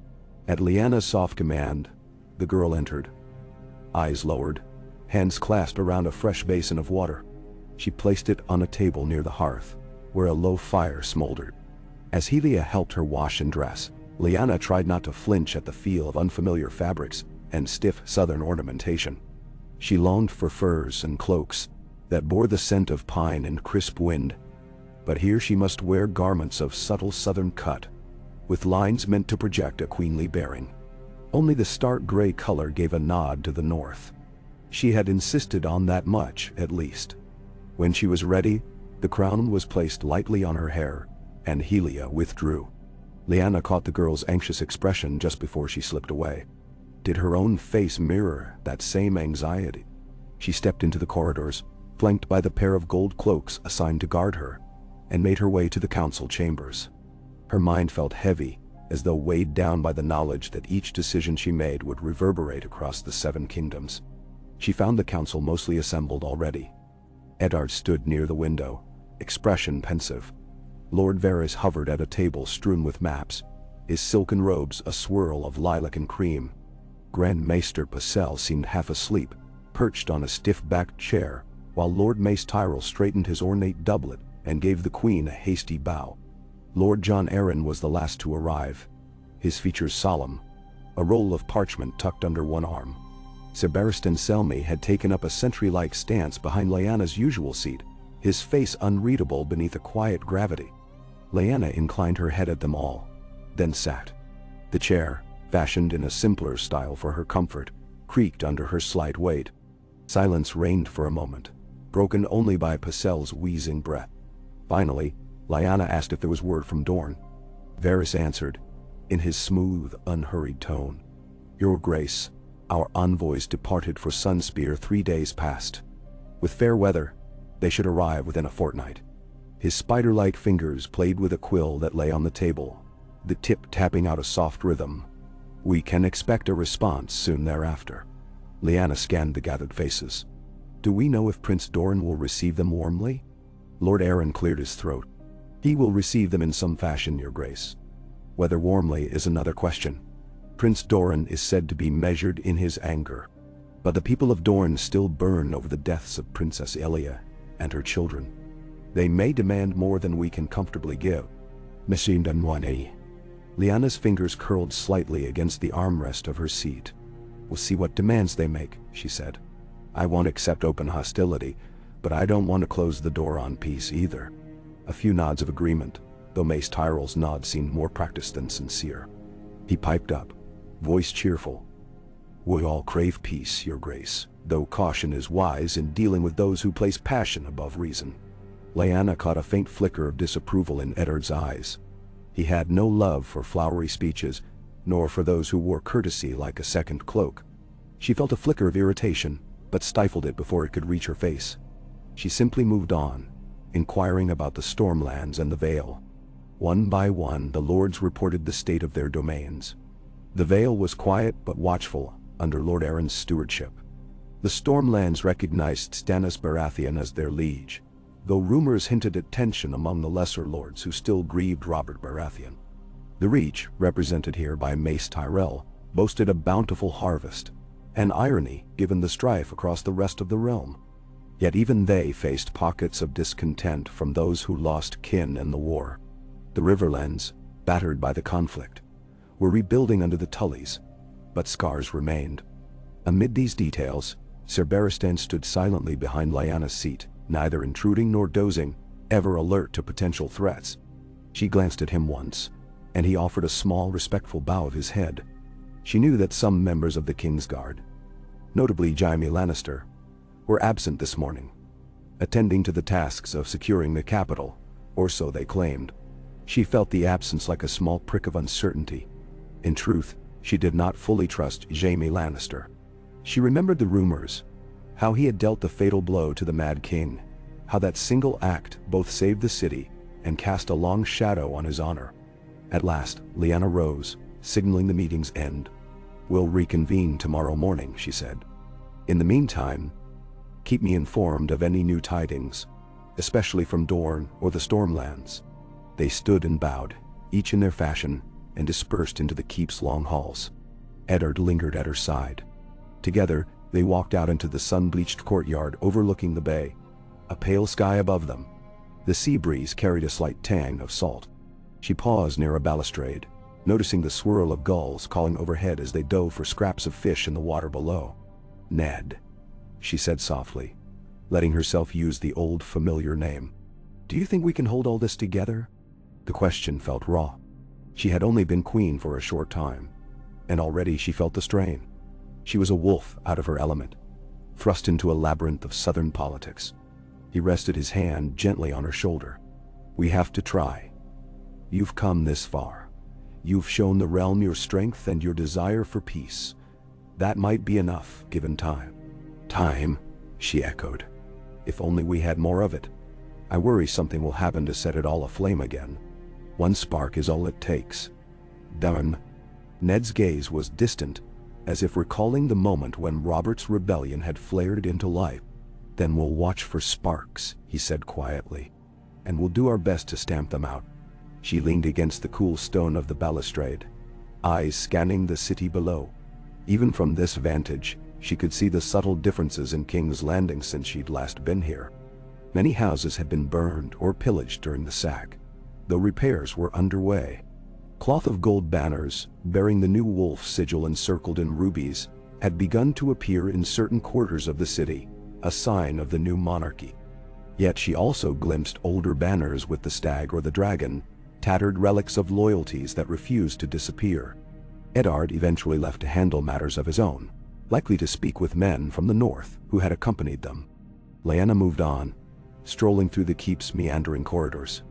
At Lyanna's soft command, The girl entered, eyes lowered, hands clasped around a fresh basin of water. She placed it on a table near the hearth, where a low fire smoldered. As Helia helped her wash and dress, Lyanna tried not to flinch at the feel of unfamiliar fabrics and stiff southern ornamentation. She longed for furs and cloaks that bore the scent of pine and crisp wind, but here she must wear garments of subtle southern cut, with lines meant to project a queenly bearing. Only the stark gray color gave a nod to the north. She had insisted on that much, at least. When she was ready, the crown was placed lightly on her hair, and Helia withdrew. Lyanna caught the girl's anxious expression just before she slipped away. Did her own face mirror that same anxiety? She stepped into the corridors, flanked by the pair of gold cloaks assigned to guard her, and made her way to the council chambers. Her mind felt heavy, as though weighed down by the knowledge that each decision she made would reverberate across the 7 kingdoms. She found the council mostly assembled already. Eddard stood near the window, expression pensive. Lord Varys hovered at a table strewn with maps, his silken robes a swirl of lilac and cream. Grand Maester Pycelle seemed half asleep, perched on a stiff-backed chair, while Lord Mace Tyrell straightened his ornate doublet and gave the queen a hasty bow. Lord Jon Arryn was the last to arrive, his features solemn, a roll of parchment tucked under one arm. Sir Barristan Selmy had taken up a sentry-like stance behind Lyanna's usual seat, his face unreadable beneath a quiet gravity. Lyanna inclined her head at them all, then sat. The chair, fashioned in a simpler style for her comfort, creaked under her slight weight. Silence reigned for a moment, broken only by Pycelle's wheezing breath. Finally, Lyanna asked if there was word from Dorne. Varys answered, in his smooth, unhurried tone, "Your Grace, our envoys departed for Sunspear 3 days past. With fair weather, they should arrive within a fortnight." His spider-like fingers played with a quill that lay on the table, the tip tapping out a soft rhythm. "We can expect a response soon thereafter." Lyanna scanned the gathered faces. "Do we know if Prince Doran will receive them warmly?" Lord Arryn cleared his throat. "He will receive them in some fashion, Your Grace. Whether warmly is another question. Prince Doran is said to be measured in his anger, but the people of Dorne still burn over the deaths of Princess Elia and her children. They may demand more than we can comfortably give." Machine Danwani. Lyanna's fingers curled slightly against the armrest of her seat. "We'll see what demands they make," she said. "I won't accept open hostility, but I don't want to close the door on peace either." A few nods of agreement, though Mace Tyrell's nod seemed more practiced than sincere. He piped up, voice cheerful. "We all crave peace, Your Grace, though caution is wise in dealing with those who place passion above reason." Lyanna caught a faint flicker of disapproval in Eddard's eyes. He had no love for flowery speeches, nor for those who wore courtesy like a second cloak. She felt a flicker of irritation, but stifled it before it could reach her face. She simply moved on, inquiring about the Stormlands and the Vale. One by one, the lords reported the state of their domains. The Vale was quiet but watchful under Lord Arryn's stewardship. The Stormlands recognized Stannis Baratheon as their liege, though rumors hinted at tension among the lesser lords who still grieved Robert Baratheon. The Reach, represented here by Mace Tyrell, boasted a bountiful harvest, an irony given the strife across the rest of the realm. Yet even they faced pockets of discontent from those who lost kin in the war. The Riverlands, battered by the conflict, were rebuilding under the Tullys, but scars remained. Amid these details, Sir Barristan stood silently behind Lyanna's seat, neither intruding nor dozing, ever alert to potential threats. She glanced at him once, and he offered a small, respectful bow of his head. She knew that some members of the Kingsguard, notably Jaime Lannister, were absent this morning, attending to the tasks of securing the capital, or so they claimed. She felt the absence like a small prick of uncertainty. In truth, she did not fully trust Jaime Lannister. She remembered the rumors, how he had dealt the fatal blow to the Mad King, how that single act both saved the city and cast a long shadow on his honor. At last, Lyanna rose, signaling the meeting's end. "We'll reconvene tomorrow morning," she said. "In the meantime, keep me informed of any new tidings, especially from Dorne or the Stormlands." They stood and bowed, each in their fashion, and dispersed into the keep's long halls. Eddard lingered at her side. Together, they walked out into the sun-bleached courtyard overlooking the bay. A pale sky above them. The sea breeze carried a slight tang of salt. She paused near a balustrade, noticing the swirl of gulls calling overhead as they dove for scraps of fish in the water below. "Ned," she said softly, letting herself use the old familiar name. "Do you think we can hold all this together?" The question felt raw. She had only been queen for a short time, and already she felt the strain. She was a wolf out of her element, thrust into a labyrinth of southern politics. He rested his hand gently on her shoulder. "We have to try. You've come this far. You've shown the realm your strength and your desire for peace. That might be enough, given time." "Time," she echoed. "If only we had more of it. I worry something will happen to set it all aflame again. One spark is all it takes." "Done." Ned's gaze was distant, as if recalling the moment when Robert's rebellion had flared into life. "Then we'll watch for sparks," he said quietly, "and we'll do our best to stamp them out." She leaned against the cool stone of the balustrade, eyes scanning the city below. Even from this vantage, she could see the subtle differences in King's Landing since she'd last been here. Many houses had been burned or pillaged during the sack, though repairs were underway. Cloth of gold banners, bearing the new wolf sigil encircled in rubies, had begun to appear in certain quarters of the city, a sign of the new monarchy. Yet she also glimpsed older banners with the stag or the dragon, tattered relics of loyalties that refused to disappear. Eddard eventually left to handle matters of his own, likely to speak with men from the north who had accompanied them. Lyanna moved on, strolling through the keep's meandering corridors.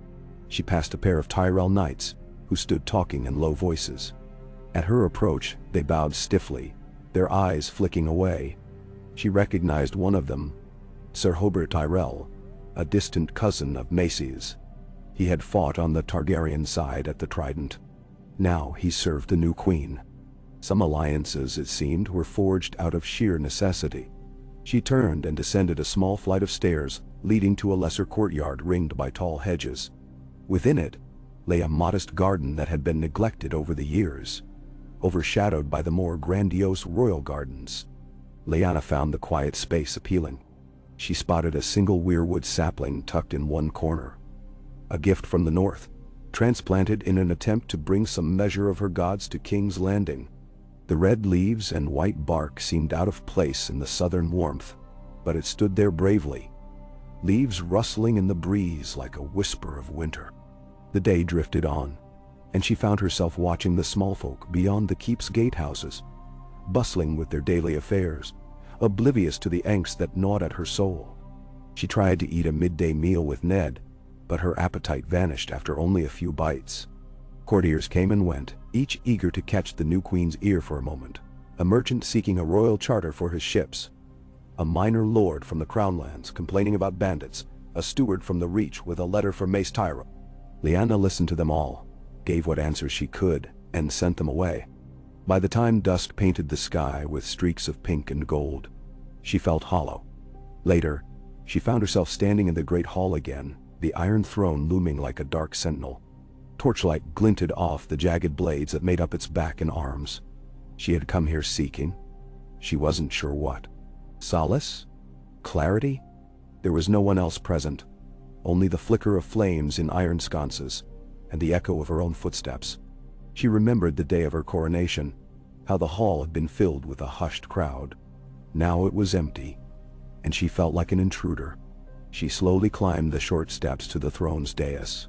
She passed a pair of Tyrell knights, who stood talking in low voices. At her approach, they bowed stiffly, their eyes flicking away. She recognized one of them, Sir Hobert Tyrell, a distant cousin of Macy's. He had fought on the Targaryen side at the Trident. Now he served the new queen. Some alliances, it seemed, were forged out of sheer necessity. She turned and descended a small flight of stairs leading to a lesser courtyard ringed by tall hedges. Within it lay a modest garden that had been neglected over the years, overshadowed by the more grandiose royal gardens. Lyanna found the quiet space appealing. She spotted a single weirwood sapling tucked in one corner. A gift from the north, transplanted in an attempt to bring some measure of her gods to King's Landing. The red leaves and white bark seemed out of place in the southern warmth, but it stood there bravely, leaves rustling in the breeze like a whisper of winter. The day drifted on, and she found herself watching the small folk beyond the keep's gatehouses, bustling with their daily affairs, oblivious to the angst that gnawed at her soul. She tried to eat a midday meal with Ned, but her appetite vanished after only a few bites. Courtiers came and went, each eager to catch the new queen's ear for a moment. A merchant seeking a royal charter for his ships, a minor lord from the Crownlands complaining about bandits, a steward from the Reach with a letter for Mace Tyrell. Lyanna listened to them all, gave what answers she could, and sent them away. By the time dusk painted the sky with streaks of pink and gold, she felt hollow. Later, she found herself standing in the great hall again, the iron throne looming like a dark sentinel. Torchlight glinted off the jagged blades that made up its back and arms. She had come here seeking. She wasn't sure what. Solace? Clarity? There was no one else present, only the flicker of flames in iron sconces, and the echo of her own footsteps. She remembered the day of her coronation, how the hall had been filled with a hushed crowd. Now it was empty, and she felt like an intruder. She slowly climbed the short steps to the throne's dais.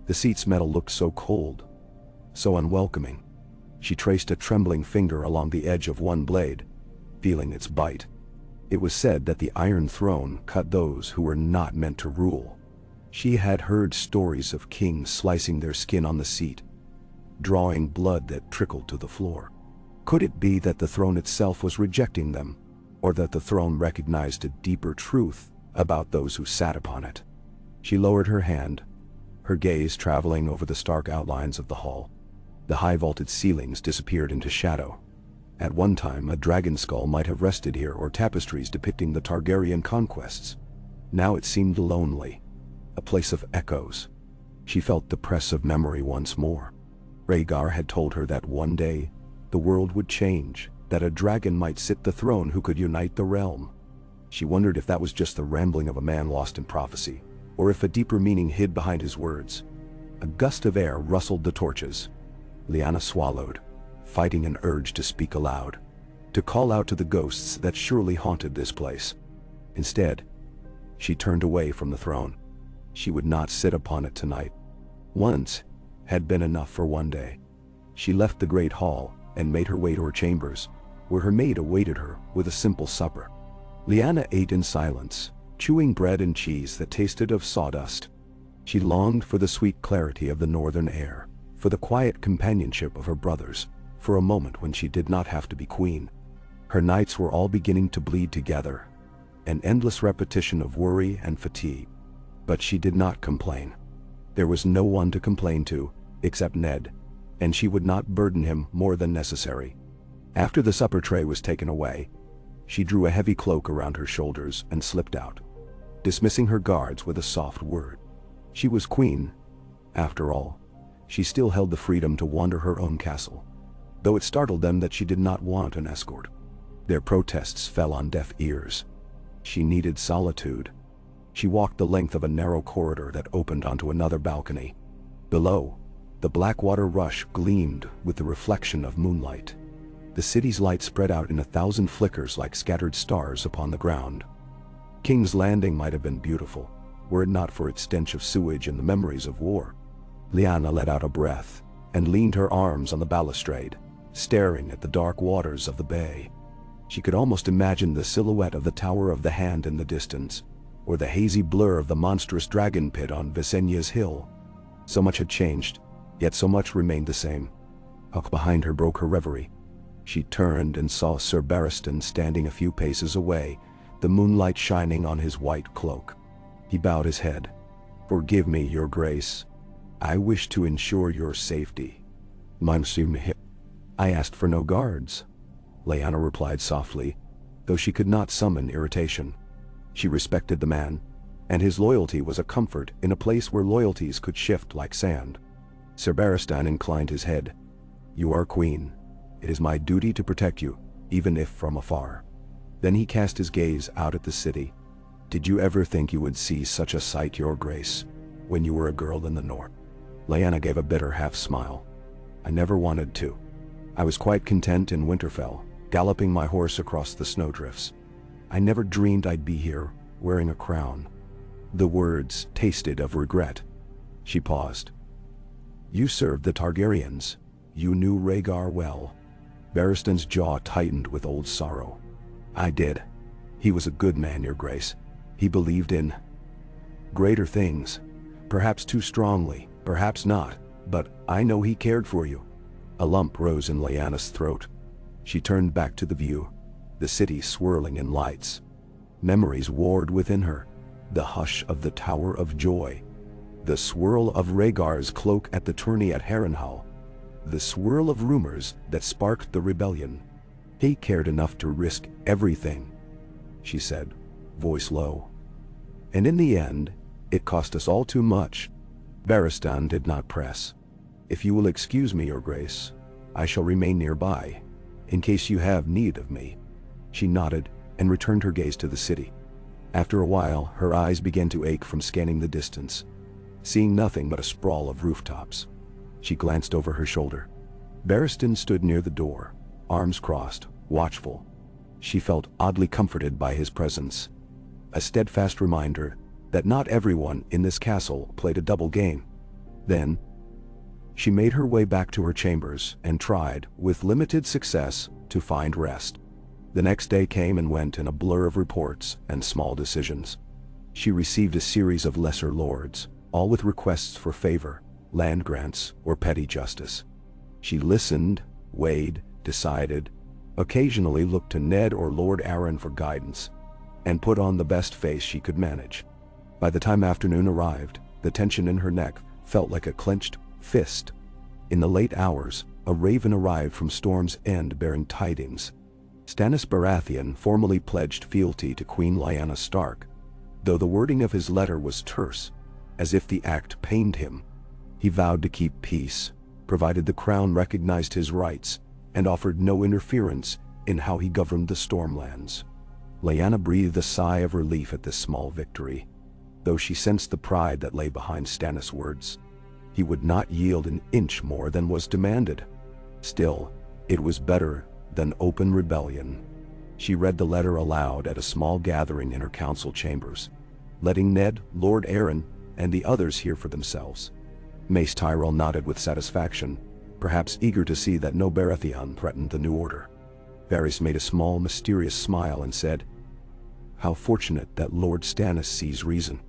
The seat's metal looked so cold, so unwelcoming. She traced a trembling finger along the edge of one blade, feeling its bite. It was said that the Iron Throne cut those who were not meant to rule. She had heard stories of kings slicing their skin on the seat, drawing blood that trickled to the floor. Could it be that the throne itself was rejecting them, or that the throne recognized a deeper truth about those who sat upon it? She lowered her hand, her gaze traveling over the stark outlines of the hall. The high-vaulted ceilings disappeared into shadow. At one time, a dragon skull might have rested here, or tapestries depicting the Targaryen conquests. Now it seemed lonely, a place of echoes. She felt the press of memory once more. Rhaegar had told her that one day, the world would change, that a dragon might sit the throne who could unite the realm. She wondered if that was just the rambling of a man lost in prophecy, or if a deeper meaning hid behind his words. A gust of air rustled the torches. Lyanna swallowed, fighting an urge to speak aloud, to call out to the ghosts that surely haunted this place. Instead, she turned away from the throne. She would not sit upon it tonight. Once had been enough for one day. She left the great hall and made her way to her chambers, where her maid awaited her with a simple supper. Lyanna ate in silence, chewing bread and cheese that tasted of sawdust. She longed for the sweet clarity of the northern air, for the quiet companionship of her brothers, for a moment when she did not have to be queen. Her nights were all beginning to bleed together, an endless repetition of worry and fatigue. But she did not complain. There was no one to complain to, except Ned, and she would not burden him more than necessary. After the supper tray was taken away, she drew a heavy cloak around her shoulders and slipped out, dismissing her guards with a soft word. She was queen. After all, she still held the freedom to wander her own castle, though it startled them that she did not want an escort. Their protests fell on deaf ears. She needed solitude. She walked the length of a narrow corridor that opened onto another balcony. Below, the Blackwater Rush gleamed with the reflection of moonlight. The city's light spread out in 1,000 flickers like scattered stars upon the ground. King's Landing might have been beautiful, were it not for its stench of sewage and the memories of war. Lyanna let out a breath and leaned her arms on the balustrade, staring at the dark waters of the bay. She could almost imagine the silhouette of the Tower of the Hand in the distance, or the hazy blur of the monstrous dragon pit on Visenya's hill. So much had changed, yet so much remained the same. Huck behind her broke her reverie. She turned and saw Sir Barristan standing a few paces away, the moonlight shining on his white cloak. He bowed his head. "Forgive me, your grace. I wish to ensure your safety." "I asked for no guards," Lyanna replied softly, though she could not summon irritation. She respected the man, and his loyalty was a comfort in a place where loyalties could shift like sand. Sir Barristan inclined his head. "You are queen. It is my duty to protect you, even if from afar." Then he cast his gaze out at the city. "Did you ever think you would see such a sight, your grace, when you were a girl in the north?" Lyanna gave a bitter half-smile. "I never wanted to. I was quite content in Winterfell, galloping my horse across the snowdrifts. I never dreamed I'd be here, wearing a crown." The words tasted of regret. She paused. "You served the Targaryens. You knew Rhaegar well." Barristan's jaw tightened with old sorrow. "I did. He was a good man, your grace. He believed in greater things. Perhaps too strongly, perhaps not, but I know he cared for you." A lump rose in Lyanna's throat. She turned back to the view, the city swirling in lights. Memories warred within her, the hush of the Tower of Joy, the swirl of Rhaegar's cloak at the tourney at Harrenhal, the swirl of rumors that sparked the rebellion. "He cared enough to risk everything," she said, voice low. "And in the end, it cost us all too much." Barristan did not press. "If you will excuse me, your grace, I shall remain nearby, in case you have need of me." She nodded and returned her gaze to the city. After a while, her eyes began to ache from scanning the distance, seeing nothing but a sprawl of rooftops. She glanced over her shoulder. Barristan stood near the door, arms crossed, watchful. She felt oddly comforted by his presence, a steadfast reminder that not everyone in this castle played a double game. Then, she made her way back to her chambers and tried, with limited success, to find rest. The next day came and went in a blur of reports and small decisions. She received a series of lesser lords, all with requests for favor, land grants, or petty justice. She listened, weighed, decided, occasionally looked to Ned or Lord Arryn for guidance, and put on the best face she could manage. By the time afternoon arrived, the tension in her neck felt like a clenched fist. In the late hours, a raven arrived from Storm's End bearing tidings. Stannis Baratheon formally pledged fealty to Queen Lyanna Stark, though the wording of his letter was terse, as if the act pained him. He vowed to keep peace, provided the crown recognized his rights, and offered no interference in how he governed the Stormlands. Lyanna breathed a sigh of relief at this small victory, though she sensed the pride that lay behind Stannis' words. He would not yield an inch more than was demanded. Still, it was better than open rebellion. She read the letter aloud at a small gathering in her council chambers, letting Ned, Lord Aaron, and the others hear for themselves. Mace Tyrell nodded with satisfaction, perhaps eager to see that no Baratheon threatened the new order. Varys made a small, mysterious smile and said, "How fortunate that Lord Stannis sees reason."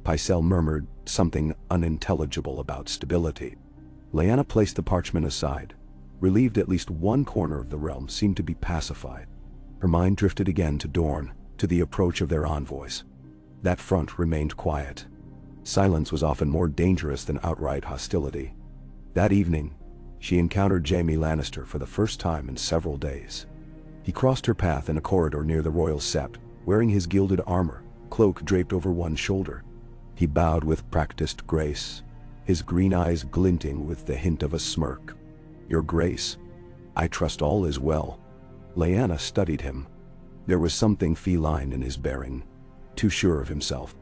Pycelle murmured something unintelligible about stability. Lyanna placed the parchment aside, relieved at least one corner of the realm seemed to be pacified. Her mind drifted again to Dorne, to the approach of their envoys. That front remained quiet. Silence was often more dangerous than outright hostility. That evening, she encountered Jaime Lannister for the first time in several days. He crossed her path in a corridor near the royal sept, wearing his gilded armor, cloak draped over one shoulder. He bowed with practiced grace, his green eyes glinting with the hint of a smirk. "Your Grace, I trust all is well." Lyanna studied him. There was something feline in his bearing, too sure of himself.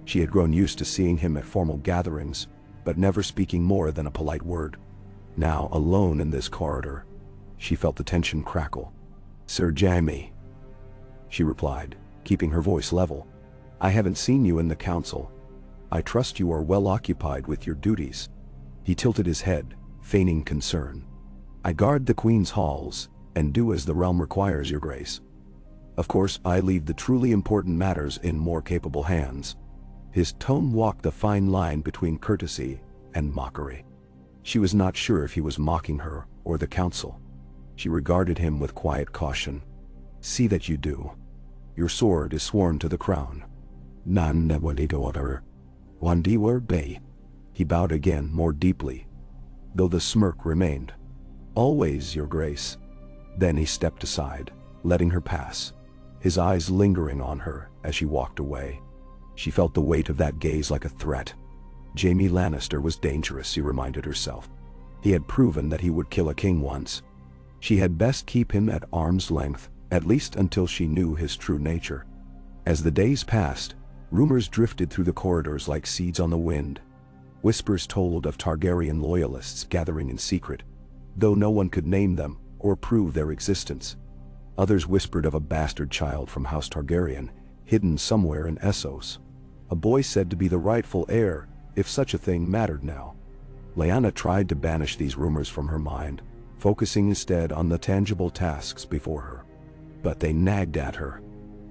She had grown used to seeing him at formal gatherings, but never speaking more than a polite word. Now, alone in this corridor, she felt the tension crackle. "Sir Jaime," she replied, keeping her voice level. "I haven't seen you in the council. I trust you are well occupied with your duties." He tilted his head, feigning concern. "I guard the Queen's halls, and do as the realm requires, Your Grace. Of course, I leave the truly important matters in more capable hands." His tone walked the fine line between courtesy and mockery. She was not sure if he was mocking her or the council. She regarded him with quiet caution. "See that you do. Your sword is sworn to the crown." "None order. Wandiwer Bay." He bowed again, more deeply, though the smirk remained. "Always, Your Grace." Then he stepped aside, letting her pass, his eyes lingering on her as she walked away. She felt the weight of that gaze like a threat. Jaime Lannister was dangerous, she reminded herself. He had proven that he would kill a king once. She had best keep him at arm's length, at least until she knew his true nature. As the days passed, rumors drifted through the corridors like seeds on the wind. Whispers told of Targaryen loyalists gathering in secret, though no one could name them or prove their existence. Others whispered of a bastard child from House Targaryen, hidden somewhere in Essos. A boy said to be the rightful heir, if such a thing mattered now. Lyanna tried to banish these rumors from her mind, focusing instead on the tangible tasks before her. But they nagged at her.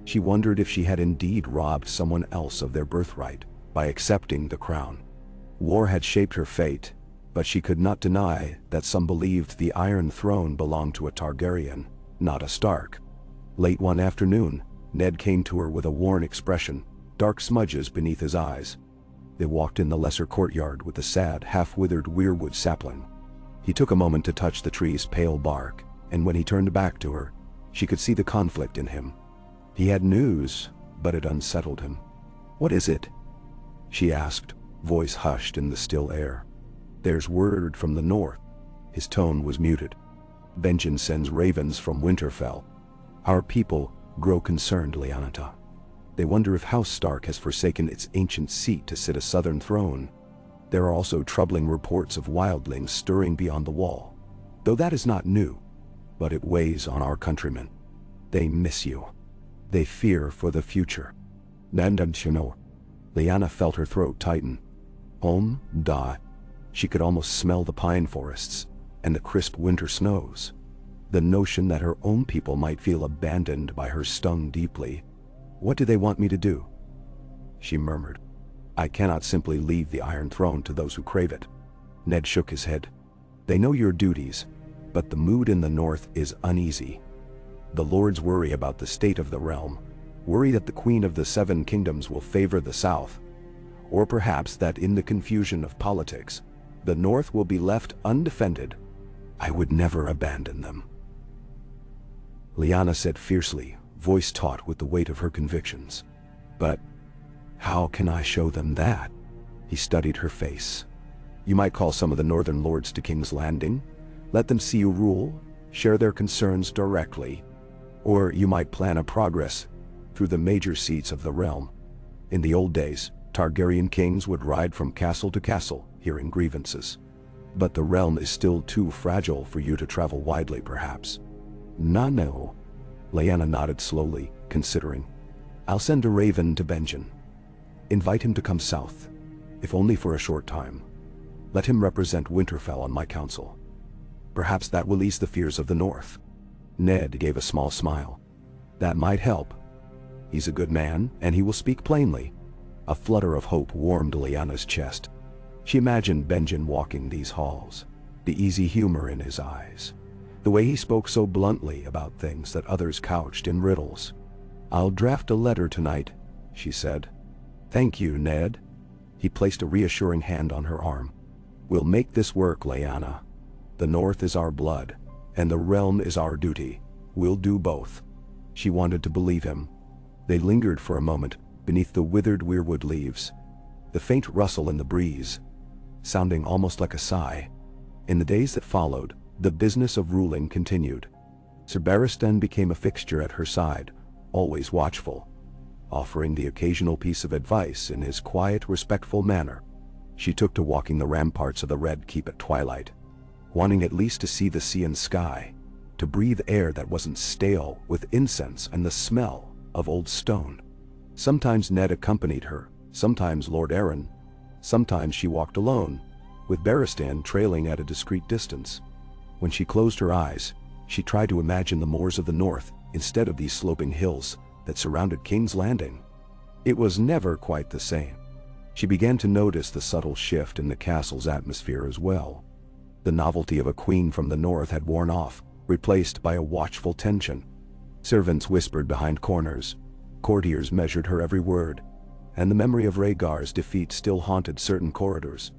She wondered if she had indeed robbed someone else of their birthright by accepting the crown. War had shaped her fate, but she could not deny that some believed the Iron Throne belonged to a Targaryen, not a Stark. Late one afternoon, Ned came to her with a worn expression, dark smudges beneath his eyes. They walked in the lesser courtyard with the sad, half-withered weirwood sapling. He took a moment to touch the tree's pale bark, and when he turned back to her, she could see the conflict in him. He had news, but it unsettled him. "What is it?" she asked, voice hushed in the still air. "There's word from the north." His tone was muted. "Vengeance sends ravens from Winterfell. Our people grow concerned, Lyanna. They wonder if House Stark has forsaken its ancient seat to sit a southern throne. There are also troubling reports of wildlings stirring beyond the wall, though that is not new, but it weighs on our countrymen. They miss you. They fear for the future." Lyanna felt her throat tighten. Home, da. She could almost smell the pine forests and the crisp winter snows. The notion that her own people might feel abandoned by her stung deeply. "What do they want me to do?" she murmured. "I cannot simply leave the Iron Throne to those who crave it." Ned shook his head. "They know your duties, but the mood in the north is uneasy. The lords worry about the state of the realm, worry that the Queen of the Seven Kingdoms will favor the south, or perhaps that in the confusion of politics, the north will be left undefended. I would never abandon them," Lyanna said fiercely, voice taut with the weight of her convictions. "But how can I show them that?" He studied her face. "You might call some of the northern lords to King's Landing. Let them see you rule. share their concerns directly. Or you might plan a progress through the major seats of the realm. In the old days, Targaryen kings would ride from castle to castle, hearing grievances. But the realm is still too fragile for you to travel widely, perhaps. No. Lyanna nodded slowly, considering. I'll send a raven to Benjen. Invite him to come south, if only for a short time. Let him represent Winterfell on my council. Perhaps that will ease the fears of the north. Ned gave a small smile. That might help. He's a good man, and he will speak plainly. A flutter of hope warmed Lyanna's chest. She imagined Benjen walking these halls, the easy humor in his eyes, the way he spoke so bluntly about things that others couched in riddles. I'll draft a letter tonight, she said. Thank you, Ned. He placed a reassuring hand on her arm. We'll make this work, Lyanna. The north is our blood, and the realm is our duty. We'll do both. She wanted to believe him. They lingered for a moment beneath the withered weirwood leaves, the faint rustle in the breeze, sounding almost like a sigh. In the days that followed, the business of ruling continued. Sir Barristan became a fixture at her side, always watchful, offering the occasional piece of advice in his quiet, respectful manner. She took to walking the ramparts of the Red Keep at twilight, wanting at least to see the sea and sky, to breathe air that wasn't stale with incense and the smell of old stone. Sometimes Ned accompanied her, sometimes Lord Arryn. Sometimes she walked alone, with Barristan trailing at a discreet distance. When she closed her eyes, she tried to imagine the moors of the north instead of these sloping hills that surrounded King's Landing. It was never quite the same. She began to notice the subtle shift in the castle's atmosphere as well. The novelty of a queen from the north had worn off, replaced by a watchful tension. Servants whispered behind corners. Courtiers measured her every word, and the memory of Rhaegar's defeat still haunted certain corridors.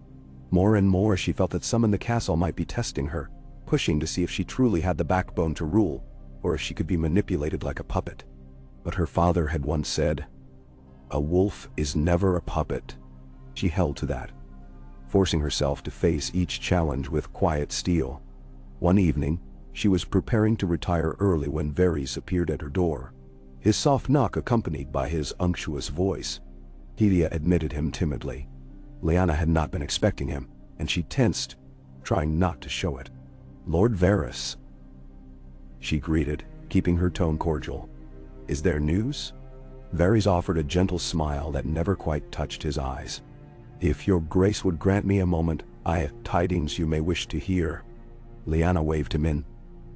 More and more she felt that some in the castle might be testing her, pushing to see if she truly had the backbone to rule, or if she could be manipulated like a puppet. But her father had once said, "A wolf is never a puppet." She held to that, forcing herself to face each challenge with quiet steel. One evening, she was preparing to retire early when Varys appeared at her door, his soft knock accompanied by his unctuous voice. Helia admitted him timidly. Lyanna had not been expecting him, and she tensed, trying not to show it. "Lord Varys," she greeted, keeping her tone cordial. "Is there news?" Varys offered a gentle smile that never quite touched his eyes. "If your grace would grant me a moment, I have tidings you may wish to hear." Lyanna waved him in.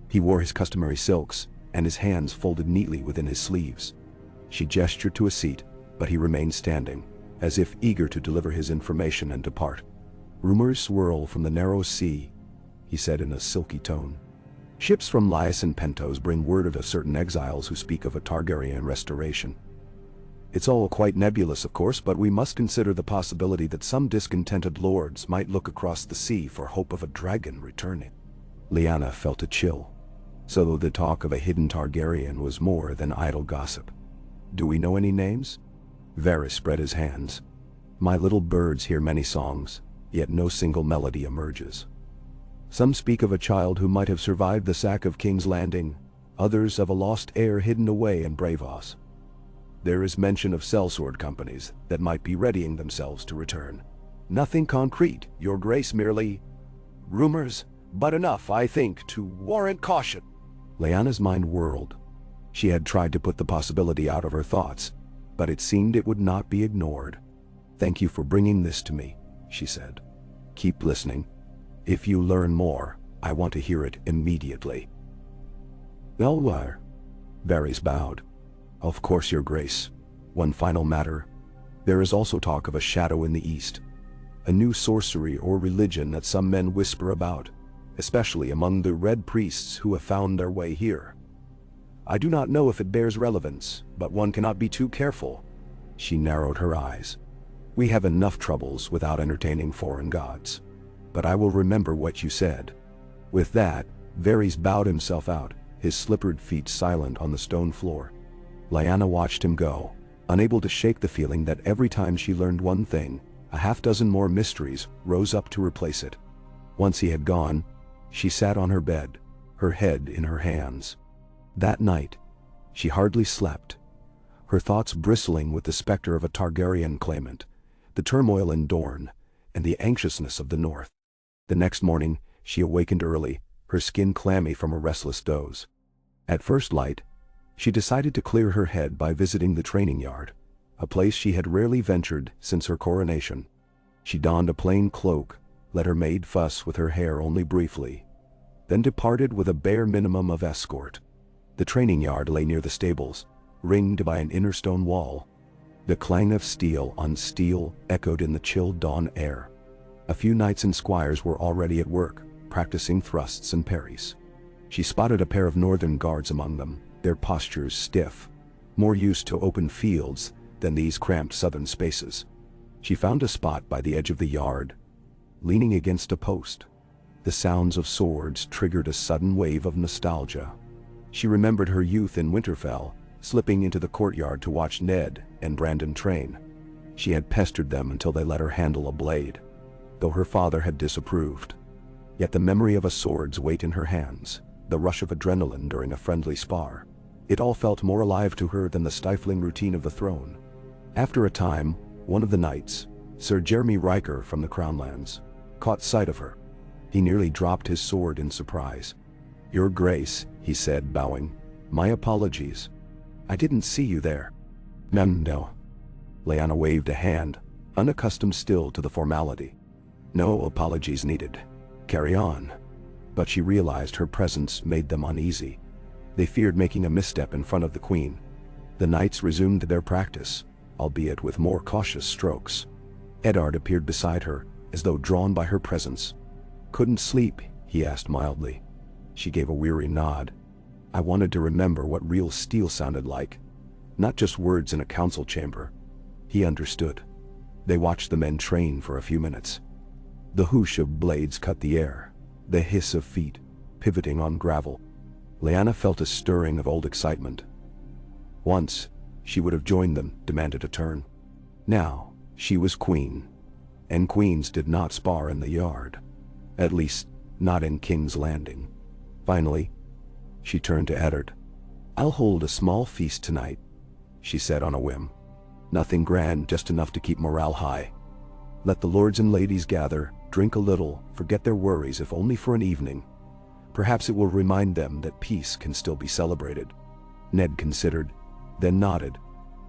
He wore his customary silks, and his hands folded neatly within his sleeves. She gestured to a seat, but he remained standing, as if eager to deliver his information and depart. "Rumors swirl from the narrow sea," he said in a silky tone. "Ships from Lys and Pentos bring word of certain exiles who speak of a Targaryen restoration. It's all quite nebulous, of course, but we must consider the possibility that some discontented lords might look across the sea for hope of a dragon returning." Lyanna felt a chill. So the talk of a hidden Targaryen was more than idle gossip. "Do we know any names?" Varys spread his hands. "My little birds hear many songs, yet no single melody emerges. Some speak of a child who might have survived the sack of King's Landing, others of a lost heir hidden away in Bravos. There is mention of sellsword companies that might be readying themselves to return. Nothing concrete, your grace, merely rumors, but enough, I think, to warrant caution." Lyanna's mind whirled. She had tried to put the possibility out of her thoughts, but it seemed it would not be ignored. "Thank you for bringing this to me," she said. "Keep listening. If you learn more, I want to hear it immediately." "Elwire," Varys bowed. "Of course, your grace. One final matter. There is also talk of a shadow in the east, a new sorcery or religion that some men whisper about, especially among the Red Priests who have found their way here. I do not know if it bears relevance, but one cannot be too careful." She narrowed her eyes. "We have enough troubles without entertaining foreign gods. But I will remember what you said." With that, Varys bowed himself out, his slippered feet silent on the stone floor. Lyanna watched him go, unable to shake the feeling that every time she learned one thing, a half-dozen more mysteries rose up to replace it. Once he had gone, she sat on her bed, her head in her hands. That night, she hardly slept, her thoughts bristling with the specter of a Targaryen claimant, the turmoil in Dorne, and the anxiousness of the north. The next morning, she awakened early, her skin clammy from a restless doze. At first light, she decided to clear her head by visiting the training yard, a place she had rarely ventured since her coronation. She donned a plain cloak, let her maid fuss with her hair only briefly, then departed with a bare minimum of escort. The training yard lay near the stables, ringed by an inner stone wall. The clang of steel on steel echoed in the chill dawn air. A few knights and squires were already at work, practicing thrusts and parries. She spotted a pair of northern guards among them, their postures stiff, more used to open fields than these cramped southern spaces. She found a spot by the edge of the yard, leaning against a post. The sounds of swords triggered a sudden wave of nostalgia. She remembered her youth in Winterfell, slipping into the courtyard to watch Ned and Brandon train. She had pestered them until they let her handle a blade, though her father had disapproved. Yet the memory of a sword's weight in her hands, the rush of adrenaline during a friendly spar, it all felt more alive to her than the stifling routine of the throne. After a time, one of the knights, Sir Jeremy Riker from the Crownlands, caught sight of her. He nearly dropped his sword in surprise. "Your Grace," he said, bowing. "My apologies. I didn't see you there." "No." Lyanna waved a hand, unaccustomed still to the formality. "No apologies needed. Carry on." But she realized her presence made them uneasy. They feared making a misstep in front of the Queen. The knights resumed their practice, albeit with more cautious strokes. Eddard appeared beside her, as though drawn by her presence. "Couldn't sleep?" he asked mildly. She gave a weary nod. "I wanted to remember what real steel sounded like, not just words in a council chamber." He understood. They watched the men train for a few minutes. The whoosh of blades cut the air, the hiss of feet, pivoting on gravel. Lyanna felt a stirring of old excitement. Once, she would have joined them, demanded a turn. Now, she was queen, and queens did not spar in the yard. At least, not in King's Landing. Finally, she turned to Eddard. "I'll hold a small feast tonight," she said on a whim. "Nothing grand, just enough to keep morale high. Let the lords and ladies gather, drink a little, forget their worries if only for an evening. Perhaps it will remind them that peace can still be celebrated." Ned considered, then nodded.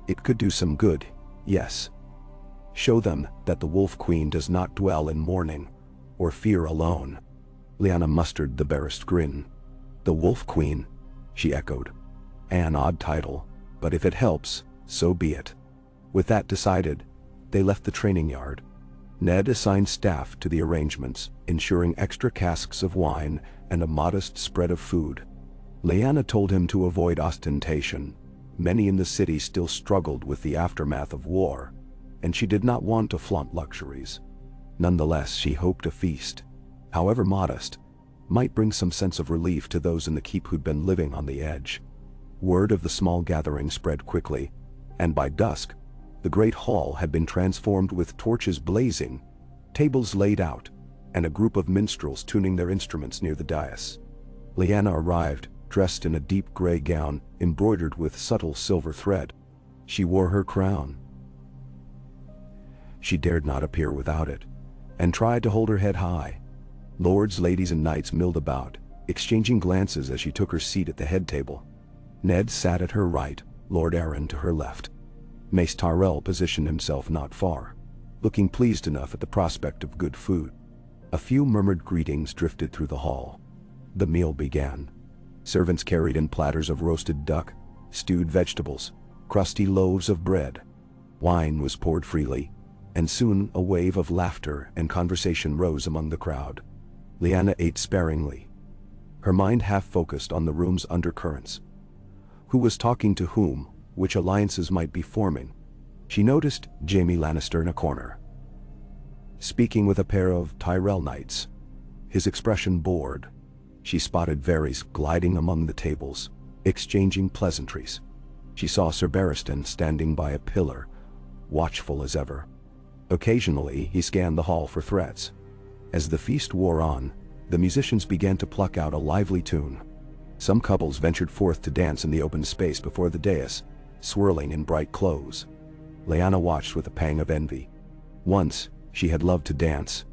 "It could do some good, yes. Show them that the Wolf Queen does not dwell in mourning or fear alone." Lyanna mustered the barest grin. "The Wolf Queen," she echoed. "An odd title, but if it helps, so be it." With that decided, they left the training yard. Ned assigned staff to the arrangements, ensuring extra casks of wine and a modest spread of food. Lyanna told him to avoid ostentation. Many in the city still struggled with the aftermath of war, and she did not want to flaunt luxuries. Nonetheless, she hoped a feast, however modest, might bring some sense of relief to those in the keep who'd been living on the edge. Word of the small gathering spread quickly, and by dusk, the great hall had been transformed with torches blazing, tables laid out, and a group of minstrels tuning their instruments near the dais. Lyanna arrived, dressed in a deep gray gown embroidered with subtle silver thread. She wore her crown. She dared not appear without it, and tried to hold her head high. Lords, ladies, and knights milled about, exchanging glances as she took her seat at the head table. Ned sat at her right, Lord Arryn to her left. Mace Tyrell positioned himself not far, looking pleased enough at the prospect of good food. A few murmured greetings drifted through the hall. The meal began. Servants carried in platters of roasted duck, stewed vegetables, crusty loaves of bread. Wine was poured freely, and soon a wave of laughter and conversation rose among the crowd. Lyanna ate sparingly, her mind half focused on the room's undercurrents. Who was talking to whom, which alliances might be forming? She noticed Jaime Lannister in a corner, speaking with a pair of Tyrell knights, his expression bored. She spotted Varys gliding among the tables, exchanging pleasantries. She saw Sir Barristan standing by a pillar, watchful as ever. Occasionally he scanned the hall for threats. As the feast wore on, The musicians began to pluck out a lively tune. Some couples ventured forth to dance in the open space before the dais, swirling in bright clothes. Lyanna watched with a pang of envy. Once, she had loved to dance.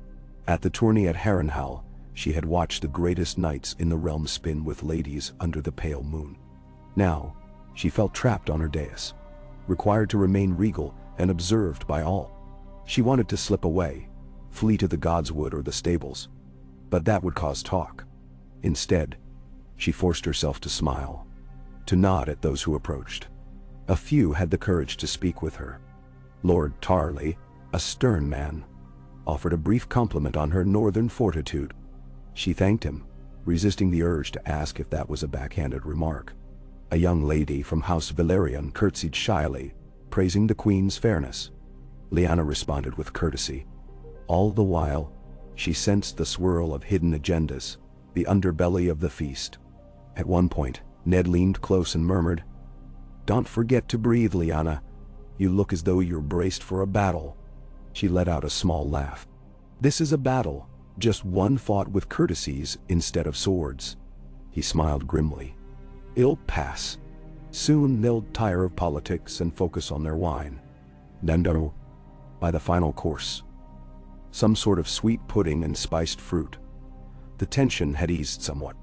At the tourney at Harrenhal, she had watched the greatest knights in the realm spin with ladies under the pale moon. Now, she felt trapped on her dais, required to remain regal and observed by all. She wanted to slip away, flee to the Godswood or the stables, but that would cause talk. Instead, she forced herself to smile, to nod at those who approached. A few had the courage to speak with her. Lord Tarley, a stern man, offered a brief compliment on her northern fortitude. She thanked him, resisting the urge to ask if that was a backhanded remark. A young lady from House Valerian curtsied shyly, praising the Queen's fairness. Lyanna responded with courtesy. All the while, she sensed the swirl of hidden agendas, the underbelly of the feast. At one point, Ned leaned close and murmured, "Don't forget to breathe, Lyanna. You look as though you're braced for a battle." She let out a small laugh. "This is a battle, just one fought with courtesies instead of swords." He smiled grimly. "It'll pass. Soon they'll tire of politics and focus on their wine." Nando, by the final course, some sort of sweet pudding and spiced fruit. The tension had eased somewhat.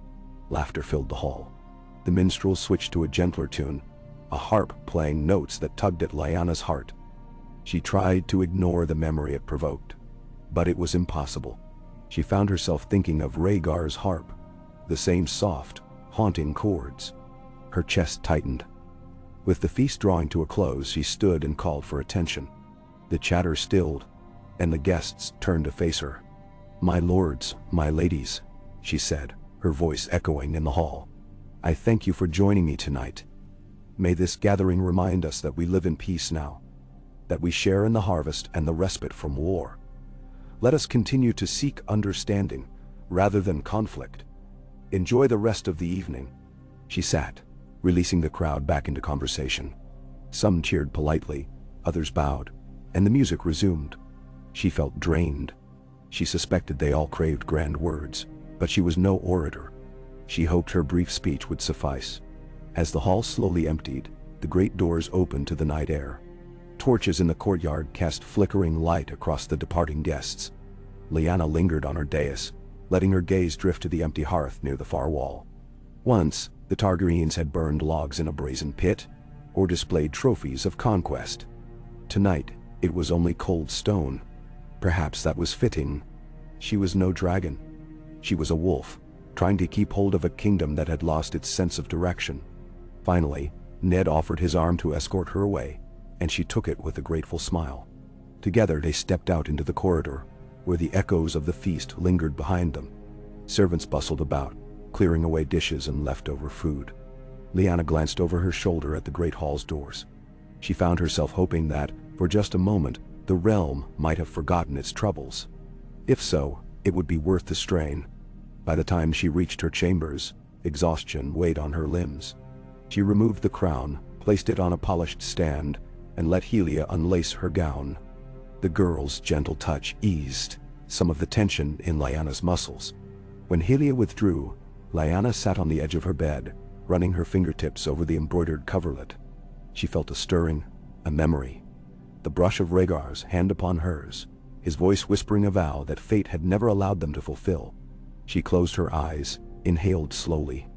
Laughter filled the hall. The minstrel switched to a gentler tune, a harp playing notes that tugged at Lyanna's heart. She tried to ignore the memory it provoked, but it was impossible. She found herself thinking of Rhaegar's harp, the same soft, haunting chords. Her chest tightened. With the feast drawing to a close, she stood and called for attention. The chatter stilled, and the guests turned to face her. "My lords, my ladies," she said, her voice echoing in the hall. "I thank you for joining me tonight. May this gathering remind us that we live in peace now, that we share in the harvest and the respite from war. Let us continue to seek understanding, rather than conflict. Enjoy the rest of the evening." She sat, releasing the crowd back into conversation. Some cheered politely, others bowed, and the music resumed. She felt drained. She suspected they all craved grand words, but she was no orator. She hoped her brief speech would suffice. As the hall slowly emptied, the great doors opened to the night air. Torches in the courtyard cast flickering light across the departing guests. Lyanna lingered on her dais, letting her gaze drift to the empty hearth near the far wall. Once, the Targaryens had burned logs in a brazen pit, or displayed trophies of conquest. Tonight, it was only cold stone. Perhaps that was fitting. She was no dragon. She was a wolf, trying to keep hold of a kingdom that had lost its sense of direction. Finally, Ned offered his arm to escort her away, and she took it with a grateful smile. Together they stepped out into the corridor, where the echoes of the feast lingered behind them. Servants bustled about, clearing away dishes and leftover food. Lyanna glanced over her shoulder at the great hall's doors. She found herself hoping that, for just a moment, the realm might have forgotten its troubles. If so, it would be worth the strain. By the time she reached her chambers, exhaustion weighed on her limbs. She removed the crown, placed it on a polished stand, and let Helia unlace her gown. The girl's gentle touch eased some of the tension in Lyanna's muscles. When Helia withdrew, Lyanna sat on the edge of her bed, running her fingertips over the embroidered coverlet. She felt a stirring, a memory. The brush of Rhaegar's hand upon hers, his voice whispering a vow that fate had never allowed them to fulfill. She closed her eyes, inhaled slowly.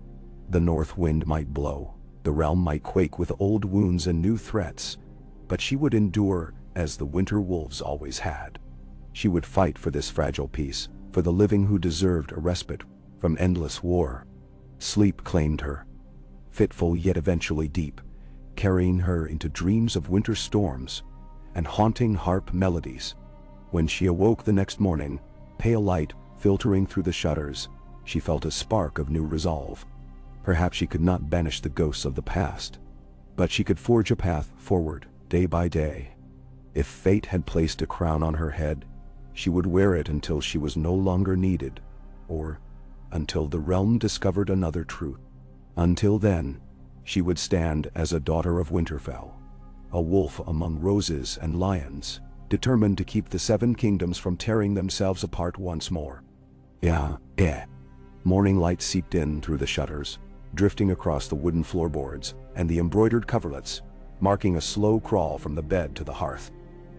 The north wind might blow, the realm might quake with old wounds and new threats, but she would endure as the winter wolves always had. She would fight for this fragile peace, for the living who deserved a respite from endless war. Sleep claimed her, fitful yet eventually deep, carrying her into dreams of winter storms and haunting harp melodies. When she awoke the next morning, pale light filtering through the shutters, she felt a spark of new resolve. Perhaps she could not banish the ghosts of the past, but she could forge a path forward, day by day. If fate had placed a crown on her head, she would wear it until she was no longer needed, or until the realm discovered another truth. Until then, she would stand as a daughter of Winterfell, a wolf among roses and lions, determined to keep the Seven Kingdoms from tearing themselves apart once more. Yeah. Morning light seeped in through the shutters, drifting across the wooden floorboards and the embroidered coverlets, marking a slow crawl from the bed to the hearth.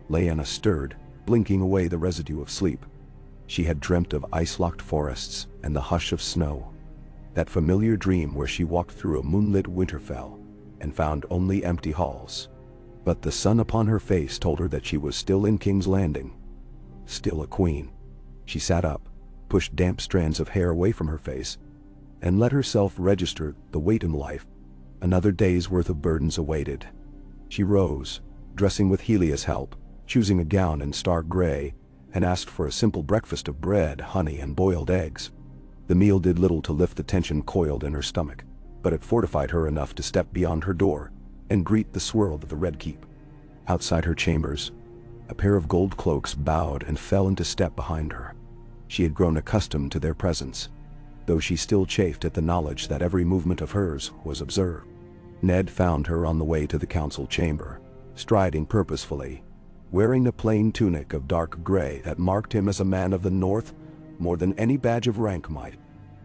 Lyanna stirred, blinking away the residue of sleep. She had dreamt of ice-locked forests and the hush of snow. That familiar dream where she walked through a moonlit Winterfell and found only empty halls. But the sun upon her face told her that she was still in King's Landing, still a queen. She sat up, pushed damp strands of hair away from her face, and let herself register the weight in life. Another day's worth of burdens awaited. She rose, dressing with Helia's help, choosing a gown in stark gray, and asked for a simple breakfast of bread, honey, and boiled eggs. The meal did little to lift the tension coiled in her stomach, but it fortified her enough to step beyond her door and greet the swirl of the Red Keep. Outside her chambers, a pair of gold cloaks bowed and fell into step behind her. She had grown accustomed to their presence, though she still chafed at the knowledge that every movement of hers was observed. Ned found her on the way to the council chamber, striding purposefully, wearing the plain tunic of dark gray that marked him as a man of the North more than any badge of rank might.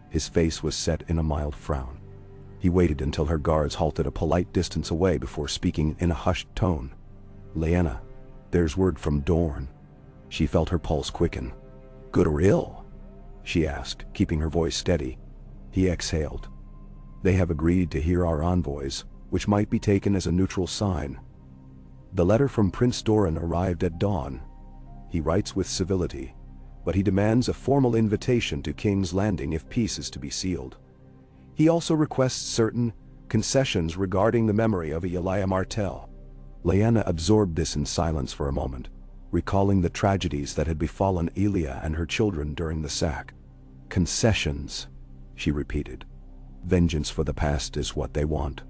His face was set in a mild frown. He waited until her guards halted a polite distance away before speaking in a hushed tone. "Lyanna, there's word from Dorne." She felt her pulse quicken. "Good or ill?" she asked, keeping her voice steady. He exhaled. "They have agreed to hear our envoys, which might be taken as a neutral sign. The letter from Prince Doran arrived at dawn. He writes with civility, but he demands a formal invitation to King's Landing if peace is to be sealed. He also requests certain concessions regarding the memory of Lyanna Martell." Lyanna absorbed this in silence for a moment, recalling the tragedies that had befallen Elia and her children during the sack. "Concessions," she repeated. "Vengeance for the past is what they want.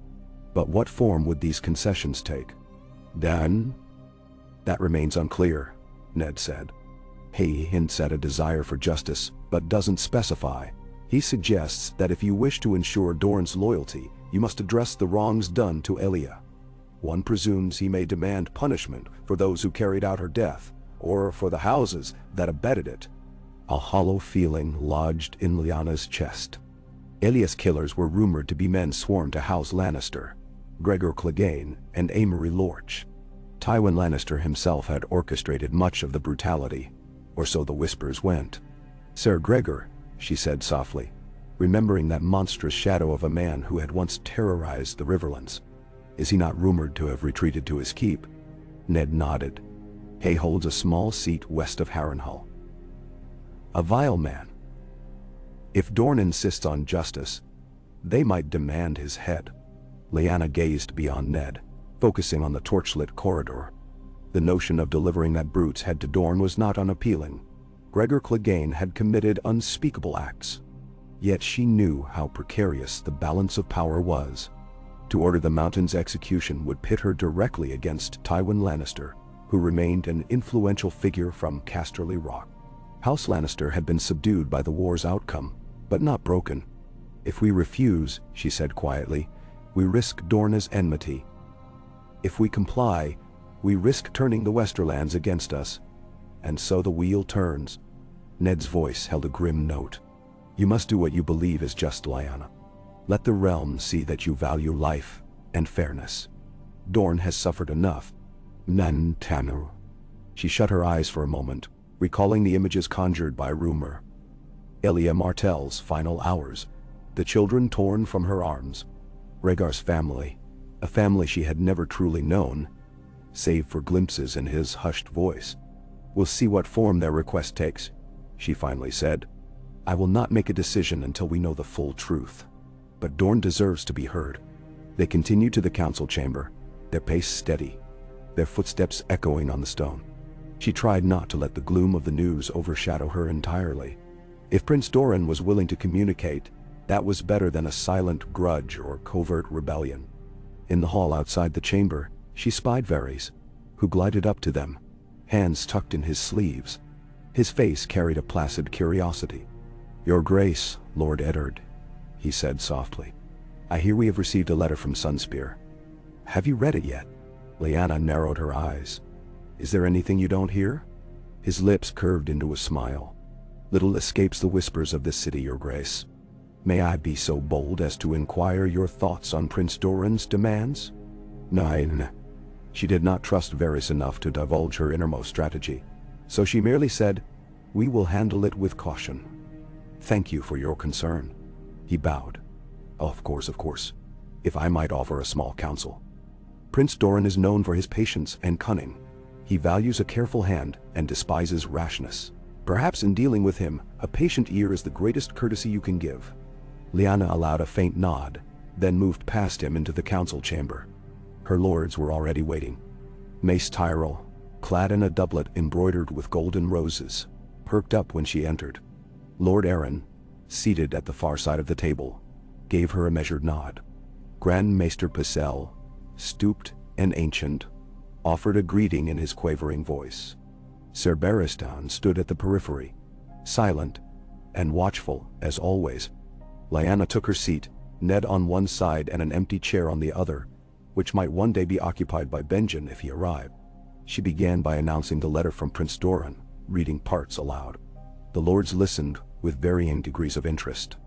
But what form would these concessions take?" "Then?" "That remains unclear," Ned said. "He hints at a desire for justice, but doesn't specify. He suggests that if you wish to ensure Dorne's loyalty, you must address the wrongs done to Elia. One presumes he may demand punishment for those who carried out her death, or for the houses that abetted it." A hollow feeling lodged in Lyanna's chest. Elia's killers were rumored to be men sworn to House Lannister, Gregor Clegane and Amory Lorch. Tywin Lannister himself had orchestrated much of the brutality, or so the whispers went. "Sir Gregor," she said softly, remembering that monstrous shadow of a man who had once terrorized the Riverlands. "Is he not rumored to have retreated to his keep?" Ned nodded. "He holds a small seat west of Harrenhal. A vile man. If Dorne insists on justice, they might demand his head." Lyanna gazed beyond Ned, focusing on the torchlit corridor. The notion of delivering that brute's head to Dorne was not unappealing. Gregor Clegane had committed unspeakable acts. Yet she knew how precarious the balance of power was. To order the Mountain's execution would pit her directly against Tywin Lannister, who remained an influential figure from Casterly Rock. House Lannister had been subdued by the war's outcome, but not broken. "If we refuse," she said quietly, "we risk Dorne's enmity. If we comply, we risk turning the Westerlands against us. And so the wheel turns." Ned's voice held a grim note. "You must do what you believe is just, Lyanna. Let the realm see that you value life and fairness. Dorne has suffered enough." "Nan Tanu." She shut her eyes for a moment, recalling the images conjured by rumor. Elia Martell's final hours, the children torn from her arms, Rhaegar's family, a family she had never truly known, save for glimpses in his hushed voice. "We'll see what form their request takes," she finally said. "I will not make a decision until we know the full truth. But Dorne deserves to be heard." They continued to the council chamber, their pace steady, their footsteps echoing on the stone. She tried not to let the gloom of the news overshadow her entirely. If Prince Doran was willing to communicate, that was better than a silent grudge or covert rebellion. In the hall outside the chamber, she spied Varys, who glided up to them, hands tucked in his sleeves. His face carried a placid curiosity. "Your Grace, Lord Eddard," he said softly. "I hear we have received a letter from Sunspear. Have you read it yet?" Lyanna narrowed her eyes. "Is there anything you don't hear?" His lips curved into a smile. Little escapes the whispers of this city, your grace. May I be so bold as to inquire your thoughts on Prince Doran's demands? Nein. She did not trust Varys enough to divulge her innermost strategy, so she merely said, "We will handle it with caution." "Thank you for your concern." He bowed. Of course. If I might offer a small counsel. Prince Doran is known for his patience and cunning. He values a careful hand and despises rashness. Perhaps in dealing with him, a patient ear is the greatest courtesy you can give. Lyanna allowed a faint nod, then moved past him into the council chamber. Her lords were already waiting. Mace Tyrell, clad in a doublet embroidered with golden roses, perked up when she entered. Lord Arryn, seated at the far side of the table, gave her a measured nod. Grand Maester Pycelle, stooped and ancient, offered a greeting in his quavering voice. Ser Barristan stood at the periphery, silent and watchful as always. Lyanna took her seat, Ned on one side and an empty chair on the other, which might one day be occupied by Benjen if he arrived. She began by announcing the letter from Prince Doran, reading parts aloud. The lords listened with varying degrees of interest.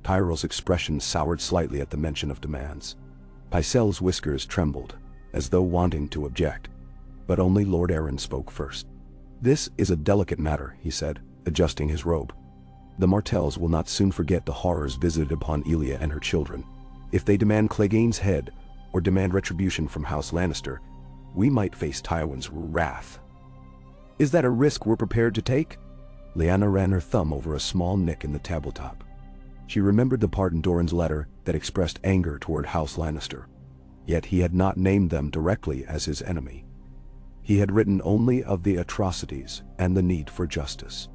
Tyrell's expression soured slightly at the mention of demands. Pycelle's whiskers trembled, as though wanting to object. But only Lord Arryn spoke first. "This is a delicate matter," he said, adjusting his robe. "The Martells will not soon forget the horrors visited upon Elia and her children. If they demand Clegane's head, or demand retribution from House Lannister, we might face Tywin's wrath. Is that a risk we're prepared to take?" Lyanna ran her thumb over a small nick in the tabletop. She remembered the part in Doran's letter that expressed anger toward House Lannister. Yet he had not named them directly as his enemy. He had written only of the atrocities and the need for justice.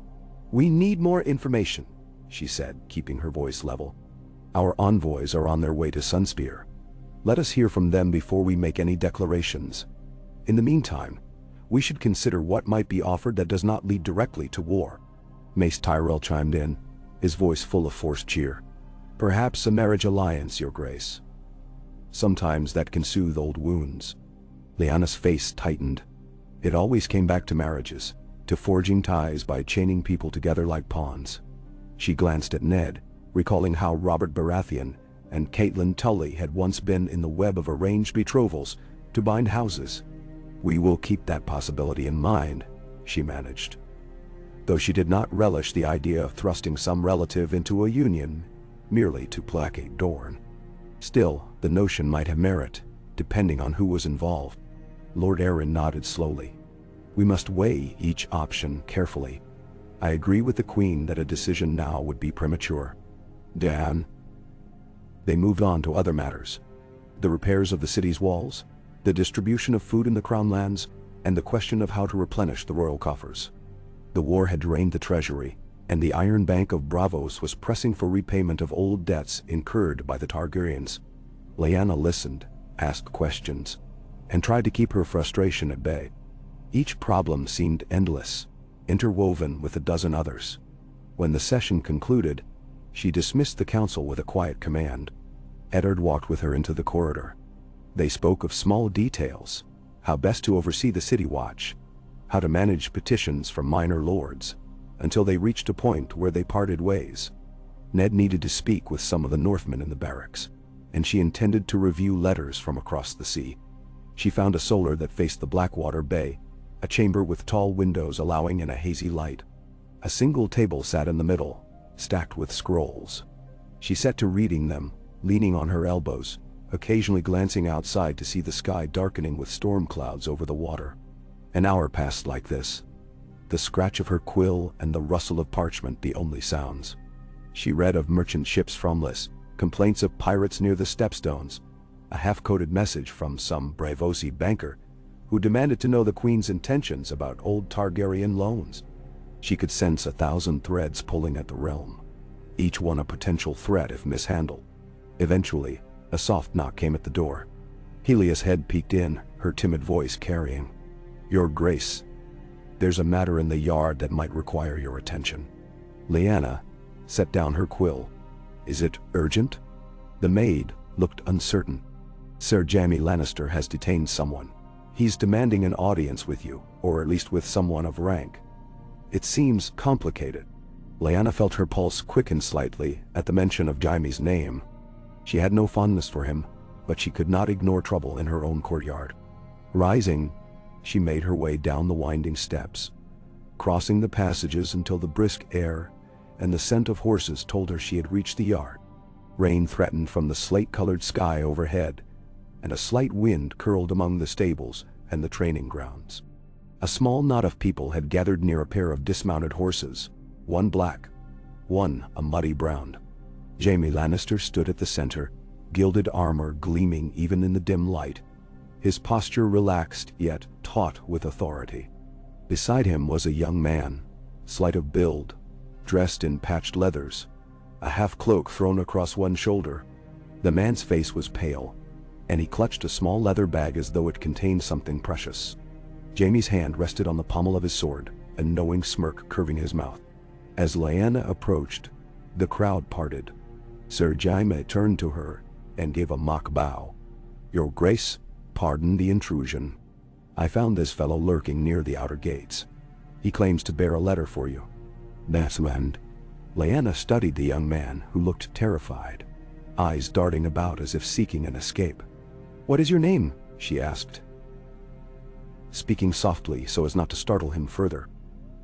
"We need more information," she said, keeping her voice level. "Our envoys are on their way to Sunspear. Let us hear from them before we make any declarations. In the meantime, we should consider what might be offered that does not lead directly to war." Mace Tyrell chimed in, his voice full of forced cheer. "Perhaps a marriage alliance, your grace. Sometimes that can soothe old wounds." Lyanna's face tightened. It always came back to marriages, to forging ties by chaining people together like pawns. She glanced at Ned, recalling how Robert Baratheon and Catelyn Tully had once been in the web of arranged betrothals to bind houses. "We will keep that possibility in mind," she managed. Though she did not relish the idea of thrusting some relative into a union, merely to placate Dorne. Still, the notion might have merit, depending on who was involved. Lord Arryn nodded slowly. "We must weigh each option carefully. I agree with the Queen that a decision now would be premature." "Dan?" They moved on to other matters. The repairs of the city's walls, the distribution of food in the Crown lands, and the question of how to replenish the royal coffers. The war had drained the treasury, and the Iron Bank of Braavos was pressing for repayment of old debts incurred by the Targaryens. Lyanna listened, asked questions, and tried to keep her frustration at bay. Each problem seemed endless, interwoven with a dozen others. When the session concluded, she dismissed the council with a quiet command. Eddard walked with her into the corridor. They spoke of small details, how best to oversee the city watch, how to manage petitions from minor lords, until they reached a point where they parted ways. Ned needed to speak with some of the Northmen in the barracks, and she intended to review letters from across the sea. She found a solar that faced the Blackwater Bay, a chamber with tall windows allowing in a hazy light. A single table sat in the middle, stacked with scrolls. She set to reading them, leaning on her elbows, occasionally glancing outside to see the sky darkening with storm clouds over the water. An hour passed like this, the scratch of her quill and the rustle of parchment the only sounds. She read of merchant ships fromless, complaints of pirates near the stepstones, a half-coded message from some Braavosi banker who demanded to know the Queen's intentions about old Targaryen loans. She could sense 1,000 threads pulling at the realm, each one a potential threat if mishandled. Eventually, a soft knock came at the door. Helia's head peeked in, her timid voice carrying, "Your Grace, there's a matter in the yard that might require your attention." Lyanna set down her quill. "Is it urgent?" The maid looked uncertain. "Ser Jaime Lannister has detained someone. He's demanding an audience with you, or at least with someone of rank. It seems complicated." Lyanna felt her pulse quicken slightly at the mention of Jaime's name. She had no fondness for him, but she could not ignore trouble in her own courtyard. Rising, she made her way down the winding steps, crossing the passages until the brisk air and the scent of horses told her she had reached the yard. Rain threatened from the slate-colored sky overhead, and a slight wind curled among the stables and the training grounds. A small knot of people had gathered near a pair of dismounted horses, one black, one a muddy brown. Jaime Lannister stood at the center, gilded armor gleaming even in the dim light, his posture relaxed yet taut with authority. Beside him was a young man, slight of build, dressed in patched leathers, a half-cloak thrown across one shoulder. The man's face was pale, and he clutched a small leather bag as though it contained something precious. Jaime's hand rested on the pommel of his sword, a knowing smirk curving his mouth. As Lyanna approached, the crowd parted. Sir Jaime turned to her and gave a mock bow. "Your Grace, pardon the intrusion. I found this fellow lurking near the outer gates. He claims to bear a letter for you." "That's land." Lyanna studied the young man, who looked terrified, eyes darting about as if seeking an escape. "What is your name?" she asked, speaking softly so as not to startle him further.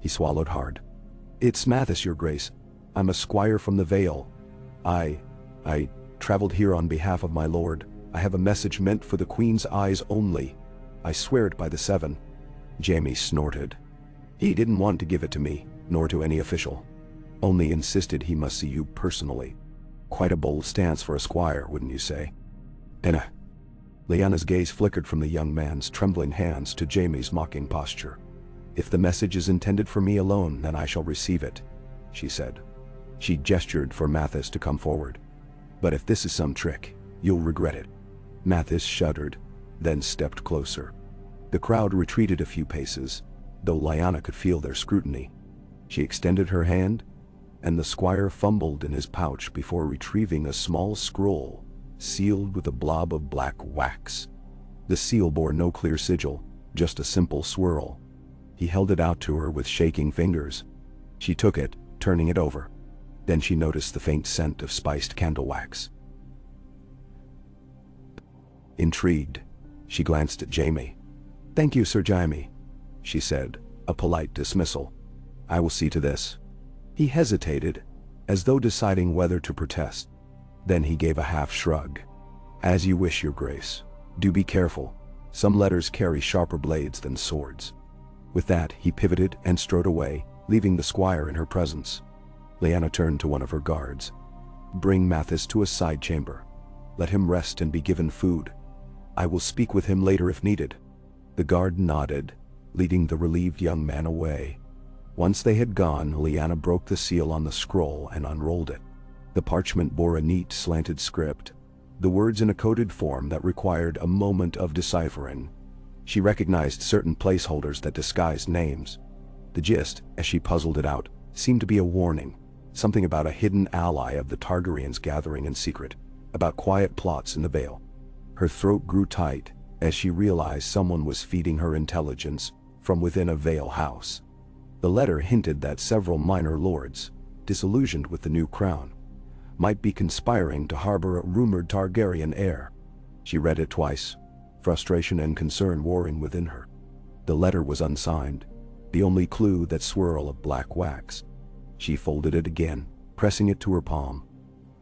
He swallowed hard. "It's Mathis, your Grace. I'm a squire from the Vale. I traveled here on behalf of my lord. I have a message meant for the Queen's eyes only. I swear it by the Seven." Jaime snorted. "He didn't want to give it to me, nor to any official. Only insisted he must see you personally. Quite a bold stance for a squire, wouldn't you say?" "Enna." Lyanna's gaze flickered from the young man's trembling hands to Jaime's mocking posture. "If the message is intended for me alone, then I shall receive it," she said. She gestured for Mathis to come forward. "But if this is some trick, you'll regret it." Mathis shuddered, then stepped closer. The crowd retreated a few paces, though Lyanna could feel their scrutiny. She extended her hand, and the squire fumbled in his pouch before retrieving a small scroll, sealed with a blob of black wax. The seal bore no clear sigil, just a simple swirl. He held it out to her with shaking fingers. She took it, turning it over. Then she noticed the faint scent of spiced candle wax. Intrigued, she glanced at Jaime. "Thank you, Sir Jaime," she said, a polite dismissal. "I will see to this." He hesitated, as though deciding whether to protest. Then he gave a half shrug. "As you wish, your Grace. Do be careful. Some letters carry sharper blades than swords." With that, he pivoted and strode away, leaving the squire in her presence. Lyanna turned to one of her guards. "Bring Mathis to a side chamber. Let him rest and be given food. I will speak with him later if needed." The guard nodded, leading the relieved young man away. Once they had gone, Lyanna broke the seal on the scroll and unrolled it. The parchment bore a neat, slanted script, the words in a coded form that required a moment of deciphering. She recognized certain placeholders that disguised names. The gist, as she puzzled it out, seemed to be a warning, something about a hidden ally of the Targaryens gathering in secret, about quiet plots in the Vale. Her throat grew tight as she realized someone was feeding her intelligence from within a Vale house. The letter hinted that several minor lords, disillusioned with the new crown, might be conspiring to harbor a rumored Targaryen heir. She read it twice, frustration and concern warring within her. The letter was unsigned, the only clue that swirl of black wax. She folded it again, pressing it to her palm.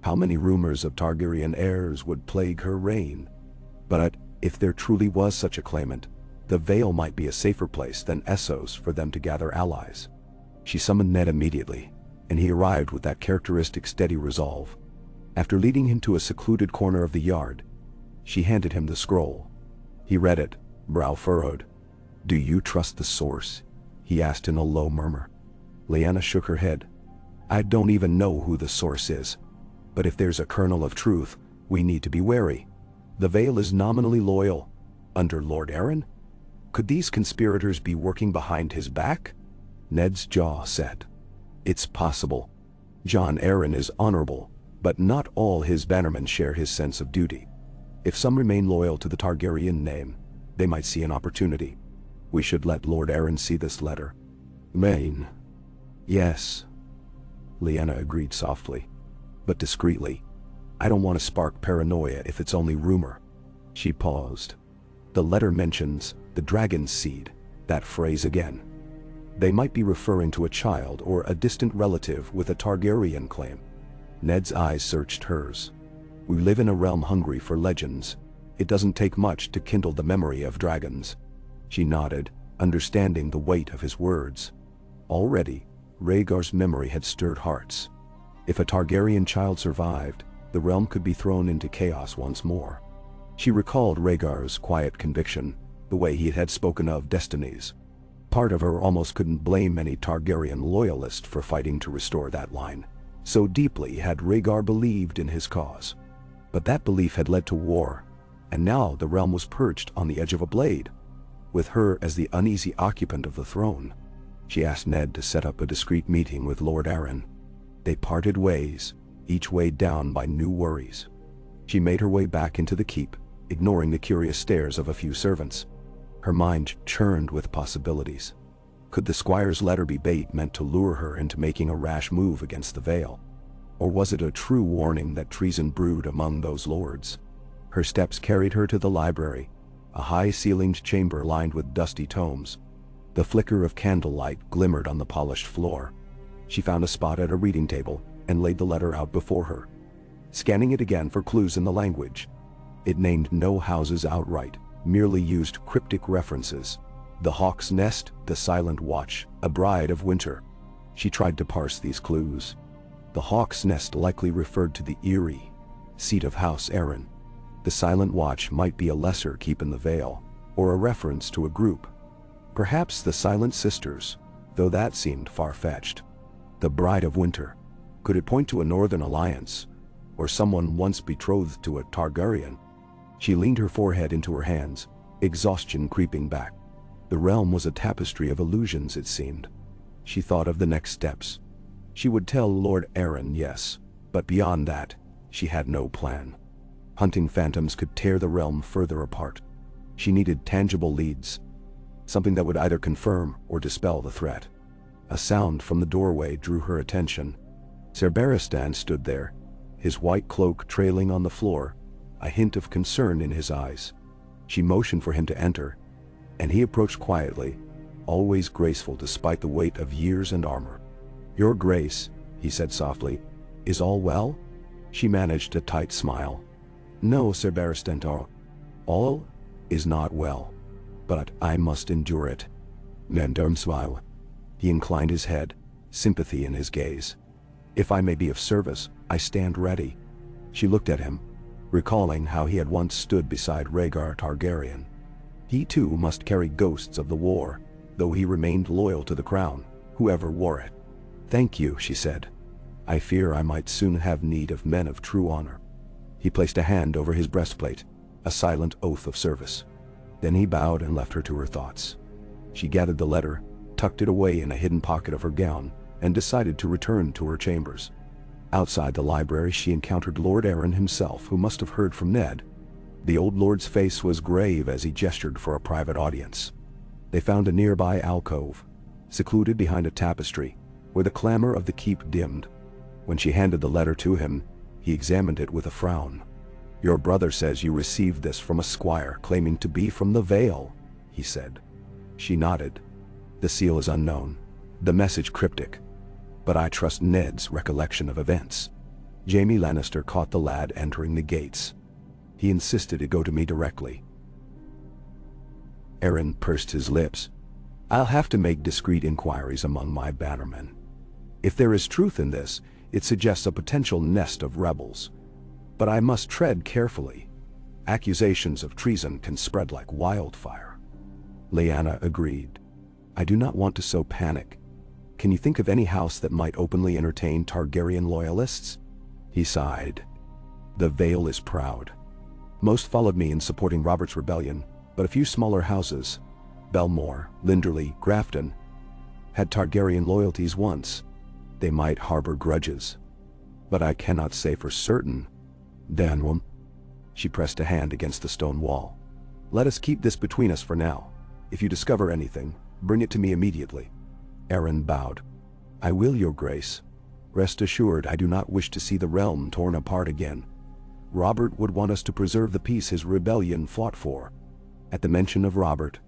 How many rumors of Targaryen heirs would plague her reign? But if there truly was such a claimant, the Vale might be a safer place than Essos for them to gather allies. She summoned Ned immediately, and he arrived with that characteristic steady resolve. After leading him to a secluded corner of the yard, she handed him the scroll. He read it, brow furrowed. "Do you trust the source?" he asked in a low murmur. Lyanna shook her head. "I don't even know who the source is. But if there's a kernel of truth, we need to be wary. The Vale is nominally loyal. Under Lord Arryn? Could these conspirators be working behind his back?" Ned's jaw set. "It's possible. Jon Arryn is honorable, but not all his bannermen share his sense of duty. If some remain loyal to the Targaryen name, they might see an opportunity. We should let Lord Arryn see this letter." "Main." "Yes." Lyanna agreed softly, but discreetly. I don't want to spark paranoia if it's only rumor. She paused. The letter mentions the dragon's seed, that phrase again. They might be referring to a child or a distant relative with a Targaryen claim. Ned's eyes searched hers. We live in a realm hungry for legends. It doesn't take much to kindle the memory of dragons. She nodded, understanding the weight of his words. Already, Rhaegar's memory had stirred hearts. If a Targaryen child survived, the realm could be thrown into chaos once more. She recalled Rhaegar's quiet conviction, the way he had spoken of destinies. Part of her almost couldn't blame any Targaryen loyalist for fighting to restore that line. So deeply had Rhaegar believed in his cause. But that belief had led to war, and now the realm was perched on the edge of a blade, with her as the uneasy occupant of the throne. She asked Ned to set up a discreet meeting with Lord Arryn. They parted ways, each weighed down by new worries. She made her way back into the keep, ignoring the curious stares of a few servants. Her mind churned with possibilities. Could the squire's letter be bait meant to lure her into making a rash move against the Vale? Or was it a true warning that treason brewed among those lords? Her steps carried her to the library, a high-ceilinged chamber lined with dusty tomes. The flicker of candlelight glimmered on the polished floor. She found a spot at a reading table and laid the letter out before her, scanning it again for clues in the language. It named no houses outright, merely used cryptic references. The Hawk's Nest, the Silent Watch, a Bride of Winter. She tried to parse these clues. The Hawk's Nest likely referred to the Eyrie, seat of House Arryn. The Silent Watch might be a lesser keep in the Vale, or a reference to a group. Perhaps the Silent Sisters, though that seemed far-fetched. The Bride of Winter. Could it point to a northern alliance, or someone once betrothed to a Targaryen? She leaned her forehead into her hands, exhaustion creeping back. The realm was a tapestry of illusions, it seemed. She thought of the next steps. She would tell Lord Arryn, yes, but beyond that, she had no plan. Hunting phantoms could tear the realm further apart. She needed tangible leads, something that would either confirm or dispel the threat. A sound from the doorway drew her attention. Ser Barristan stood there, his white cloak trailing on the floor, a hint of concern in his eyes. She motioned for him to enter, and he approached quietly, always graceful despite the weight of years and armor. "Your Grace," he said softly, "is all well?" She managed a tight smile. "No, Ser Barristan, all is not well, but I must endure it." Nendum smile. He inclined his head, sympathy in his gaze. "If I may be of service, I stand ready." She looked at him, recalling how he had once stood beside Rhaegar Targaryen. He too must carry ghosts of the war, though he remained loyal to the crown, whoever wore it. "Thank you," she said. "I fear I might soon have need of men of true honor." He placed a hand over his breastplate, a silent oath of service. Then he bowed and left her to her thoughts. She gathered the letter, tucked it away in a hidden pocket of her gown, and decided to return to her chambers. Outside the library she encountered Lord Arryn himself, who must have heard from Ned. The old lord's face was grave as he gestured for a private audience. They found a nearby alcove, secluded behind a tapestry, where the clamor of the keep dimmed. When she handed the letter to him, he examined it with a frown. "Your brother says you received this from a squire claiming to be from the Vale," he said. She nodded. "The seal is unknown, the message cryptic, but I trust Ned's recollection of events." Jaime Lannister caught the lad entering the gates. He insisted it go to me directly. Arryn pursed his lips. "I'll have to make discreet inquiries among my bannermen. If there is truth in this, it suggests a potential nest of rebels. But I must tread carefully. Accusations of treason can spread like wildfire." Lyanna agreed. "I do not want to sow panic. Can you think of any house that might openly entertain Targaryen loyalists?" He sighed. "The Vale is proud. Most followed me in supporting Robert's rebellion, but a few smaller houses, Belmore, Linderley, Grafton, had Targaryen loyalties once. They might harbor grudges. But I cannot say for certain. Danwam." She pressed a hand against the stone wall. "Let us keep this between us for now. If you discover anything, bring it to me immediately." Arryn bowed. "I will, Your Grace." Rest assured, I do not wish to see the realm torn apart again. Robert would want us to preserve the peace his rebellion fought for." At the mention of Robert,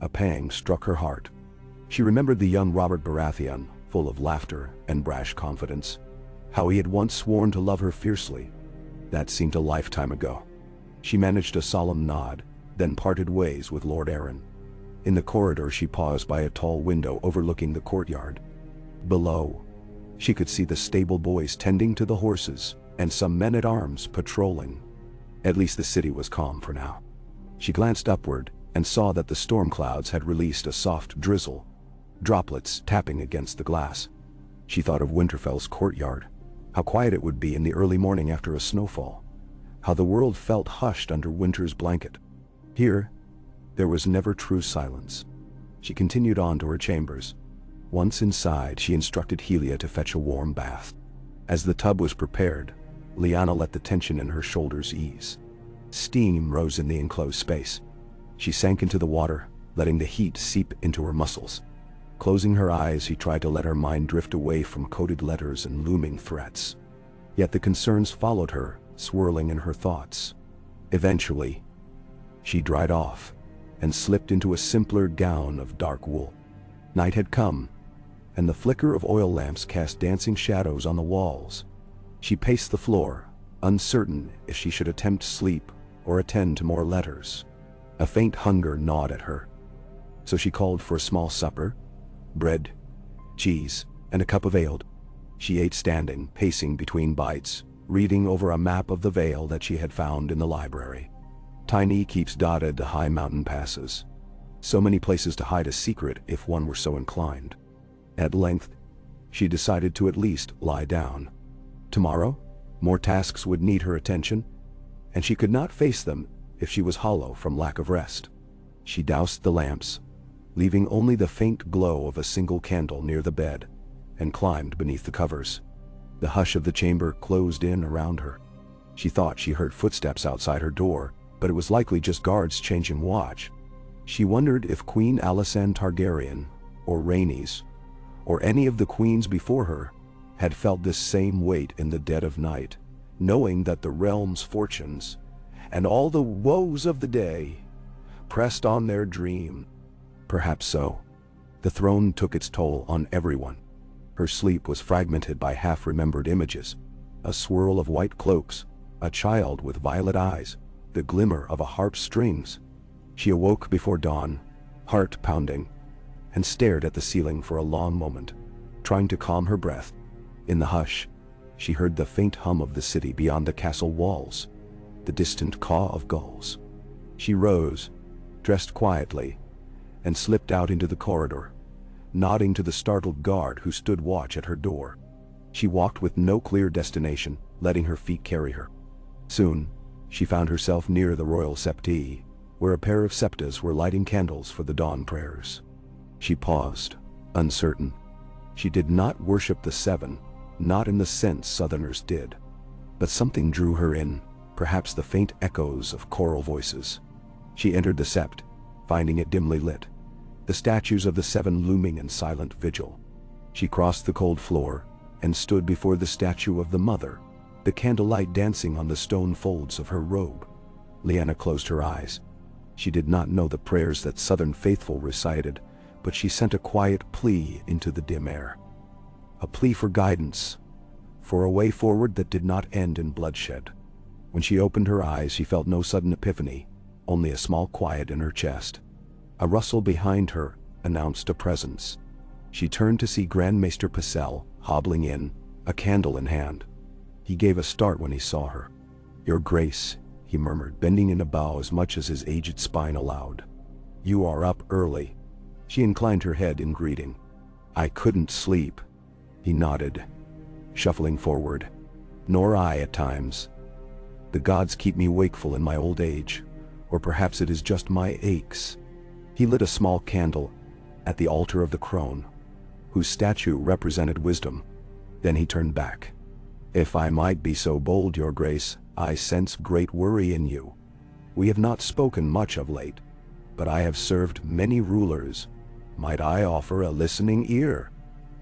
a pang struck her heart. She remembered the young Robert Baratheon, full of laughter and brash confidence. How he had once sworn to love her fiercely. That seemed a lifetime ago. She managed a solemn nod, then parted ways with Lord Arryn. In the corridor she paused by a tall window overlooking the courtyard. Below, she could see the stable boys tending to the horses, and some men-at-arms patrolling. At least the city was calm for now. She glanced upward and saw that the storm clouds had released a soft drizzle, droplets tapping against the glass. She thought of Winterfell's courtyard, how quiet it would be in the early morning after a snowfall, how the world felt hushed under winter's blanket. Here, there was never true silence. She continued on to her chambers. Once inside, she instructed Helia to fetch a warm bath. As the tub was prepared, Lyanna let the tension in her shoulders ease. Steam rose in the enclosed space. She sank into the water, letting the heat seep into her muscles. Closing her eyes, she tried to let her mind drift away from coded letters and looming threats. Yet the concerns followed her, swirling in her thoughts. Eventually, she dried off and slipped into a simpler gown of dark wool. Night had come, and the flicker of oil lamps cast dancing shadows on the walls. She paced the floor, uncertain if she should attempt sleep or attend to more letters. A faint hunger gnawed at her. So she called for a small supper, bread, cheese, and a cup of ale. She ate standing, pacing between bites, reading over a map of the Vale that she had found in the library. Tiny keeps dotted the high mountain passes. So many places to hide a secret if one were so inclined. At length, she decided to at least lie down. Tomorrow, more tasks would need her attention, and she could not face them if she was hollow from lack of rest. She doused the lamps, leaving only the faint glow of a single candle near the bed, and climbed beneath the covers. The hush of the chamber closed in around her. She thought she heard footsteps outside her door, but it was likely just guards changing watch. She wondered if Queen Alysanne Targaryen, or Rhaenys, or any of the queens before her, had felt this same weight in the dead of night, knowing that the realm's fortunes, and all the woes of the day, pressed on their dream. Perhaps so. The throne took its toll on everyone. Her sleep was fragmented by half-remembered images, a swirl of white cloaks, a child with violet eyes, the glimmer of a harp's strings. She awoke before dawn, heart pounding, and stared at the ceiling for a long moment, trying to calm her breath. In the hush, she heard the faint hum of the city beyond the castle walls, the distant caw of gulls. She rose, dressed quietly, and slipped out into the corridor, nodding to the startled guard who stood watch at her door. She walked with no clear destination, letting her feet carry her. Soon, she found herself near the royal septii, where a pair of septas were lighting candles for the dawn prayers. She paused, uncertain. She did not worship the seven, not in the sense Southerners did. But something drew her in, perhaps the faint echoes of choral voices. She entered the sept, finding it dimly lit, the statues of the seven looming in silent vigil. She crossed the cold floor and stood before the statue of the Mother, the candlelight dancing on the stone folds of her robe. Lyanna closed her eyes. She did not know the prayers that Southern faithful recited, but she sent a quiet plea into the dim air. A plea for guidance, for a way forward that did not end in bloodshed. When she opened her eyes, she felt no sudden epiphany, only a small quiet in her chest. A rustle behind her announced a presence. She turned to see Grand Maester Pycelle hobbling in, a candle in hand. He gave a start when he saw her. "Your Grace," he murmured, bending in a bow as much as his aged spine allowed. "You are up early." She inclined her head in greeting. "I couldn't sleep." He nodded, shuffling forward. "Nor I at times. The gods keep me wakeful in my old age, or perhaps it is just my aches." He lit a small candle at the altar of the crone, whose statue represented wisdom. Then he turned back. "If I might be so bold, Your Grace, I sense great worry in you. We have not spoken much of late, but I have served many rulers. Might I offer a listening ear?"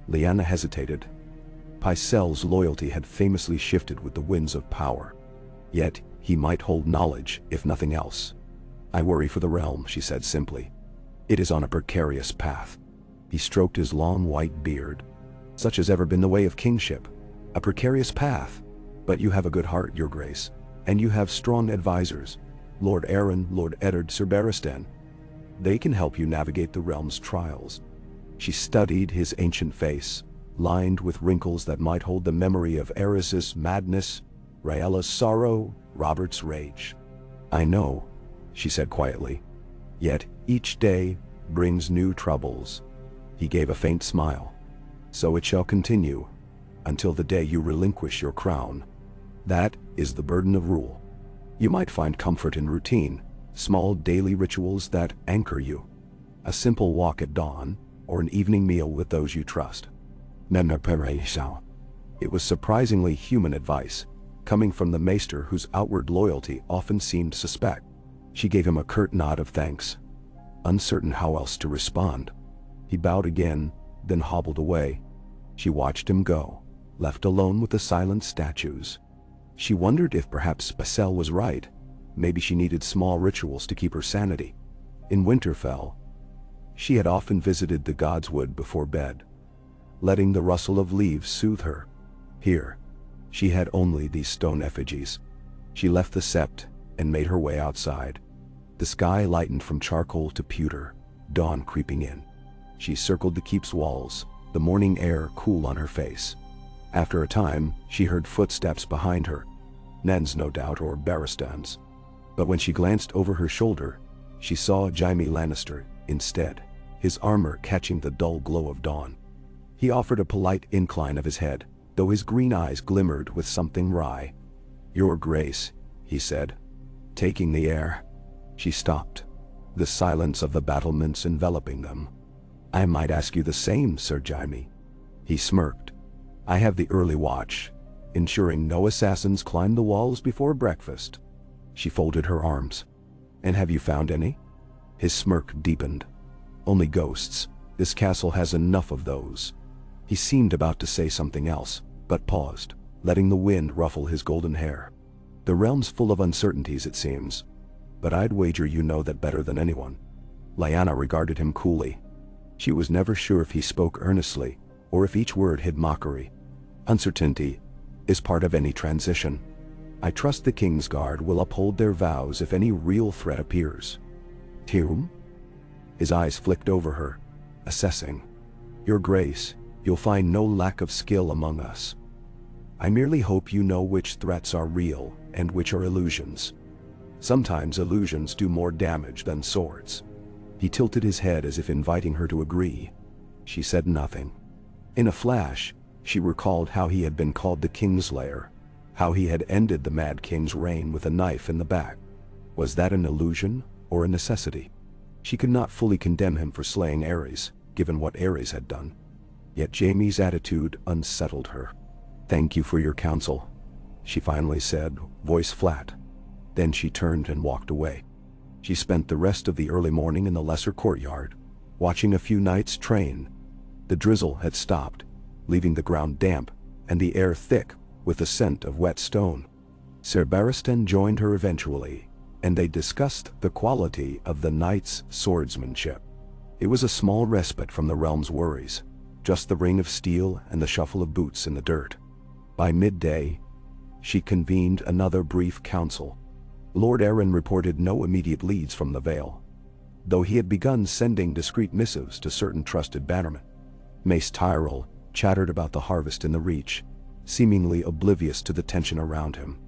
Lyanna hesitated. Pycelle's loyalty had famously shifted with the winds of power. Yet, he might hold knowledge, if nothing else. "I worry for the realm," she said simply. "It is on a precarious path." He stroked his long white beard. "Such has ever been the way of kingship. A precarious path. But you have a good heart, your grace. And you have strong advisors. Lord Aaron, Lord Eddard, Sir Barristan. They can help you navigate the realm's trials." She studied his ancient face, lined with wrinkles that might hold the memory of Eris's madness, Raella's sorrow, Robert's rage. "I know," she said quietly. "Yet each day brings new troubles." He gave a faint smile. "So it shall continue, until the day you relinquish your crown. That is the burden of rule. You might find comfort in routine, small daily rituals that anchor you. A simple walk at dawn, or an evening meal with those you trust." It was surprisingly human advice, coming from the maester whose outward loyalty often seemed suspect. She gave him a curt nod of thanks, uncertain how else to respond. He bowed again, then hobbled away. She watched him go, left alone with the silent statues. She wondered if perhaps Pycelle was right. Maybe she needed small rituals to keep her sanity. In Winterfell, she had often visited the Godswood before bed, letting the rustle of leaves soothe her. Here, she had only these stone effigies. She left the sept and made her way outside. The sky lightened from charcoal to pewter, dawn creeping in. She circled the keep's walls, the morning air cool on her face. After a time, she heard footsteps behind her. Nen's, no doubt, or Barristan's. But when she glanced over her shoulder, she saw Jaime Lannister instead, his armor catching the dull glow of dawn. He offered a polite incline of his head, though his green eyes glimmered with something wry. "Your Grace," he said, taking the air. She stopped, the silence of the battlements enveloping them. "I might ask you the same, Sir Jaime." He smirked. "I have the early watch, ensuring no assassins climb the walls before breakfast." She folded her arms. "And have you found any?" His smirk deepened. "Only ghosts. This castle has enough of those." He seemed about to say something else, but paused, letting the wind ruffle his golden hair. "The realm's full of uncertainties, it seems. But I'd wager you know that better than anyone." Lyanna regarded him coolly. She was never sure if he spoke earnestly, or if each word hid mockery. "Uncertainty is part of any transition. I trust the Kingsguard will uphold their vows if any real threat appears." "Whom?" His eyes flicked over her, assessing. "Your Grace, you'll find no lack of skill among us. I merely hope you know which threats are real and which are illusions. Sometimes illusions do more damage than swords." He tilted his head as if inviting her to agree. She said nothing. In a flash, she recalled how he had been called the Kingslayer, how he had ended the Mad King's reign with a knife in the back. Was that an illusion or a necessity? She could not fully condemn him for slaying Aerys, given what Aerys had done. Yet Jaime's attitude unsettled her. "Thank you for your counsel," she finally said, voice flat. Then she turned and walked away. She spent the rest of the early morning in the lesser courtyard, watching a few knights train. The drizzle had stopped, leaving the ground damp and the air thick with the scent of wet stone. Sir Barristan joined her eventually, and they discussed the quality of the knights' swordsmanship. It was a small respite from the realm's worries, just the ring of steel and the shuffle of boots in the dirt. By midday, she convened another brief council. Lord Aaron reported no immediate leads from the Vale, though he had begun sending discreet missives to certain trusted bannermen. Mace Tyrell chattered about the harvest in the Reach, seemingly oblivious to the tension around him.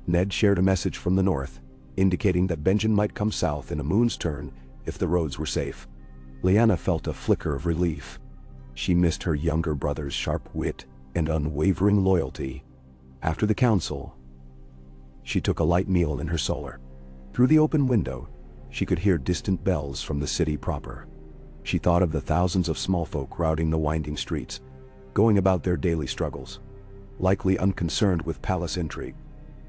Ned shared a message from the north, indicating that Benjen might come south in a moon's turn if the roads were safe. Lyanna felt a flicker of relief. She missed her younger brother's sharp wit and unwavering loyalty. After the council, she took a light meal in her solar. Through the open window, she could hear distant bells from the city proper. She thought of the thousands of small folk crowding the winding streets, going about their daily struggles, likely unconcerned with palace intrigue.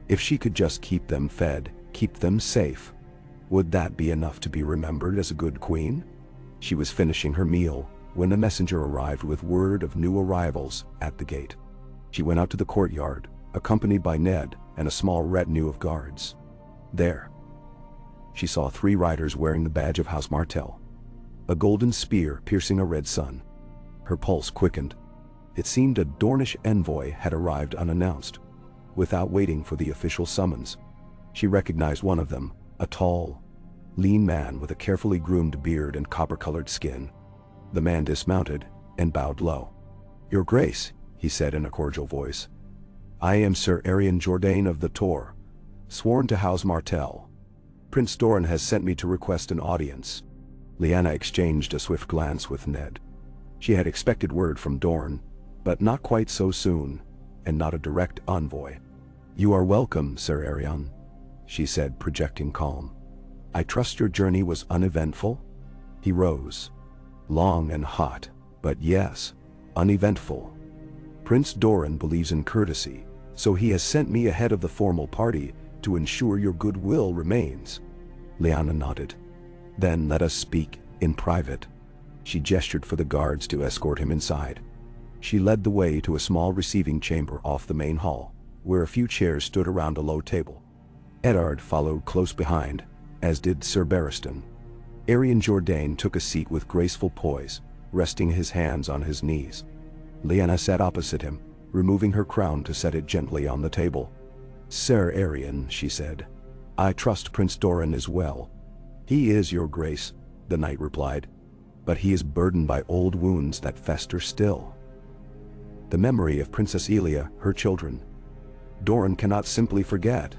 If she could just keep them fed, keep them safe, would that be enough to be remembered as a good queen? She was finishing her meal when a messenger arrived with word of new arrivals at the gate. She went out to the courtyard, accompanied by Ned and a small retinue of guards. There, she saw 3 riders wearing the badge of House Martell, a golden spear piercing a red sun. Her pulse quickened. It seemed a Dornish envoy had arrived unannounced. Without waiting for the official summons, she recognized one of them, a tall, lean man with a carefully groomed beard and copper-colored skin. The man dismounted and bowed low. "Your Grace," he said in a cordial voice, "I am Sir Arian Jourdain of the Tor, sworn to House Martell. Prince Doran has sent me to request an audience." Lyanna exchanged a swift glance with Ned. She had expected word from Dorn, but not quite so soon, and not a direct envoy. "You are welcome, Sir Arian," she said, projecting calm. "I trust your journey was uneventful?" He rose. "Long and hot, but yes, uneventful. Prince Doran believes in courtesy, so he has sent me ahead of the formal party to ensure your goodwill remains." Lyanna nodded. "Then let us speak in private." She gestured for the guards to escort him inside. She led the way to a small receiving chamber off the main hall, where a few chairs stood around a low table. Eddard followed close behind, as did Sir Barristan. Arian Jourdain took a seat with graceful poise, resting his hands on his knees. Lyanna sat opposite him, removing her crown to set it gently on the table. "Sir Arian," she said, "I trust Prince Doran is well." "He is, Your Grace," the knight replied, "but he is burdened by old wounds that fester still. The memory of Princess Elia, her children. Doran cannot simply forget."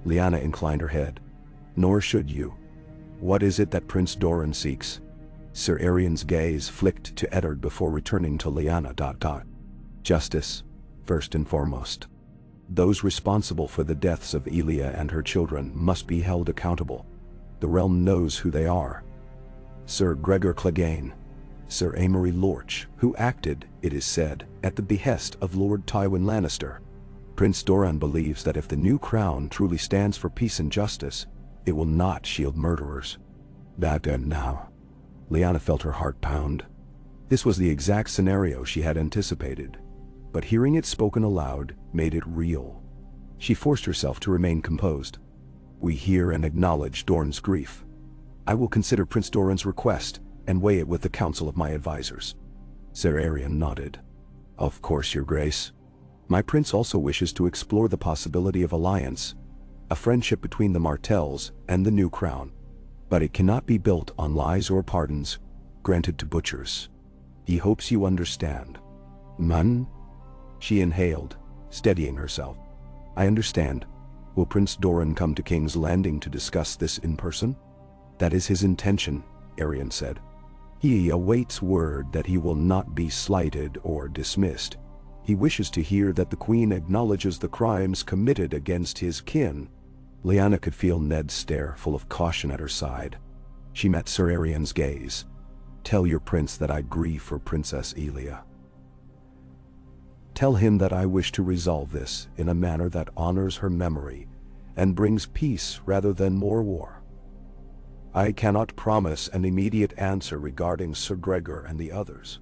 Lyanna inclined her head. "Nor should you. What is it that Prince Doran seeks?" Sir Arian's gaze flicked to Eddard before returning to Lyanna. "Justice, first and foremost. Those responsible for the deaths of Elia and her children must be held accountable. The realm knows who they are. Sir Gregor Clegane, Sir Amory Lorch, who acted, it is said, at the behest of Lord Tywin Lannister. Prince Doran believes that if the new crown truly stands for peace and justice, it will not shield murderers." That and now. Lyanna felt her heart pound. This was the exact scenario she had anticipated, but hearing it spoken aloud made it real. She forced herself to remain composed. "We hear and acknowledge Dorn's grief. I will consider Prince Doran's request and weigh it with the council of my advisors." Sir Arian nodded. "Of course, Your Grace. My prince also wishes to explore the possibility of alliance, a friendship between the Martells and the new crown. But it cannot be built on lies or pardons granted to butchers. He hopes you understand." "Mun?" She inhaled, steadying herself. "I understand. Will Prince Doran come to King's Landing to discuss this in person?" "That is his intention," Arian said. "He awaits word that he will not be slighted or dismissed. He wishes to hear that the Queen acknowledges the crimes committed against his kin." Lyanna could feel Ned's stare full of caution at her side. She met Sir Arian's gaze. "Tell your prince that I grieve for Princess Elia. Tell him that I wish to resolve this in a manner that honors her memory and brings peace rather than more war. I cannot promise an immediate answer regarding Sir Gregor and the others,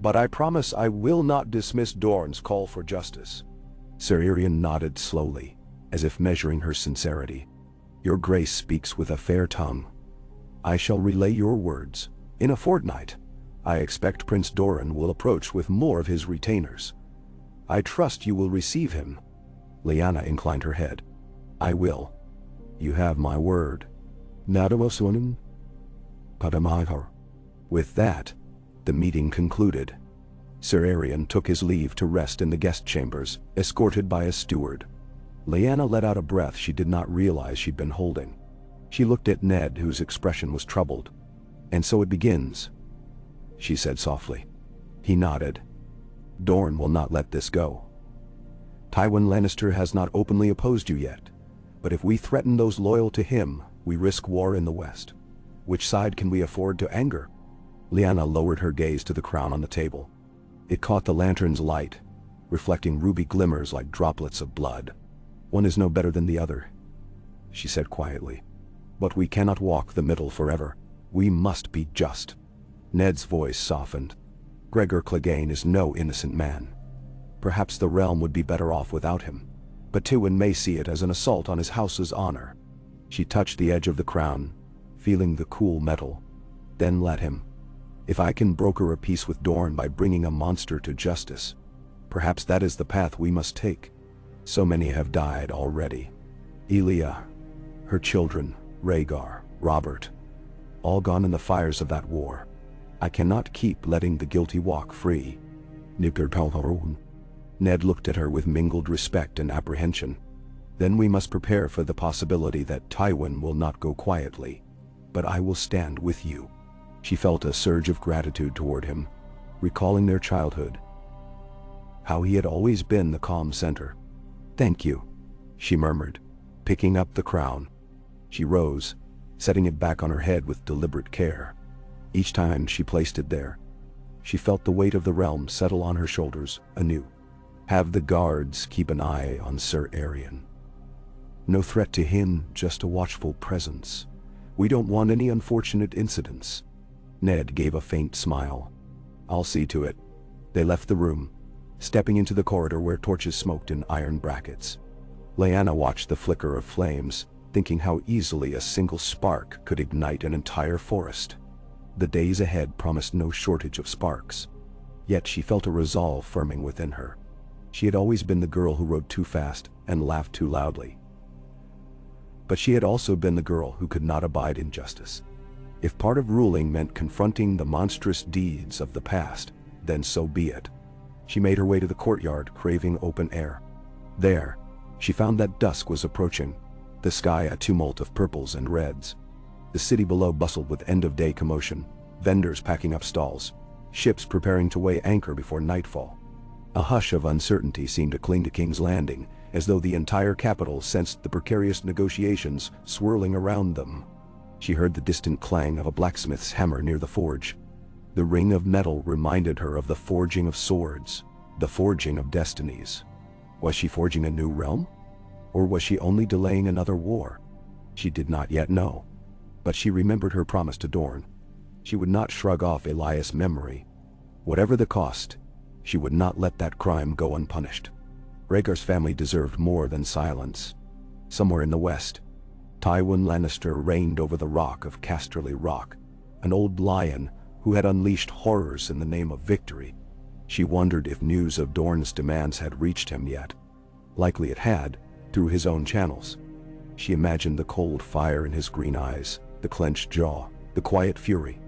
but I promise I will not dismiss Dorn's call for justice." Sir Arian nodded slowly, as if measuring her sincerity. "Your Grace speaks with a fair tongue. I shall relay your words. In a fortnight, I expect Prince Doran will approach with more of his retainers. I trust you will receive him." Lyanna inclined her head. "I will. You have my word." Nadawasunum Padamahar. With that, the meeting concluded. Sir Arian took his leave to rest in the guest chambers, escorted by a steward. Lyanna let out a breath she did not realize she'd been holding. She looked at Ned, whose expression was troubled. "And so it begins," she said softly. He nodded. "Dorn will not let this go. Tywin Lannister has not openly opposed you yet, but if we threaten those loyal to him, we risk war in the West. Which side can we afford to anger?" Lyanna lowered her gaze to the crown on the table. It caught the lantern's light, reflecting ruby glimmers like droplets of blood. "One is no better than the other," she said quietly. "But we cannot walk the middle forever. We must be just." Ned's voice softened. "Gregor Clegane is no innocent man. Perhaps the realm would be better off without him. But Tywin may see it as an assault on his house's honor. She touched the edge of the crown, feeling the cool metal. Then let him. If I can broker a peace with Dorne by bringing a monster to justice, perhaps that is the path we must take. So many have died already. Elia, her children, Rhaegar, Robert, all gone in the fires of that war. I cannot keep letting the guilty walk free. Ned looked at her with mingled respect and apprehension. Then we must prepare for the possibility that Tywin will not go quietly. But I will stand with you. She felt a surge of gratitude toward him, recalling their childhood. How he had always been the calm center. Thank you, she murmured, picking up the crown. She rose, setting it back on her head with deliberate care. Each time she placed it there, she felt the weight of the realm settle on her shoulders anew. Have the guards keep an eye on Sir Aerion. No threat to him, just a watchful presence. We don't want any unfortunate incidents. Ned gave a faint smile. I'll see to it. They left the room, stepping into the corridor where torches smoked in iron brackets. Lyanna watched the flicker of flames, thinking how easily a single spark could ignite an entire forest. The days ahead promised no shortage of sparks. Yet she felt a resolve firming within her. She had always been the girl who rode too fast and laughed too loudly. But she had also been the girl who could not abide injustice. If part of ruling meant confronting the monstrous deeds of the past, then so be it. She made her way to the courtyard, craving open air. There, she found that dusk was approaching, the sky a tumult of purples and reds. The city below bustled with end-of-day commotion, vendors packing up stalls, ships preparing to weigh anchor before nightfall. A hush of uncertainty seemed to cling to King's Landing, as though the entire capital sensed the precarious negotiations swirling around them. She heard the distant clang of a blacksmith's hammer near the forge. The ring of metal reminded her of the forging of swords, the forging of destinies. Was she forging a new realm? Or was she only delaying another war? She did not yet know. But she remembered her promise to Dorne. She would not shrug off Elias' memory. Whatever the cost, she would not let that crime go unpunished. Rhaegar's family deserved more than silence. Somewhere in the west, Tywin Lannister reigned over the rock of Casterly Rock, an old lion who had unleashed horrors in the name of victory. She wondered if news of Dorne's demands had reached him yet. Likely it had, through his own channels. She imagined the cold fire in his green eyes, the clenched jaw, the quiet fury.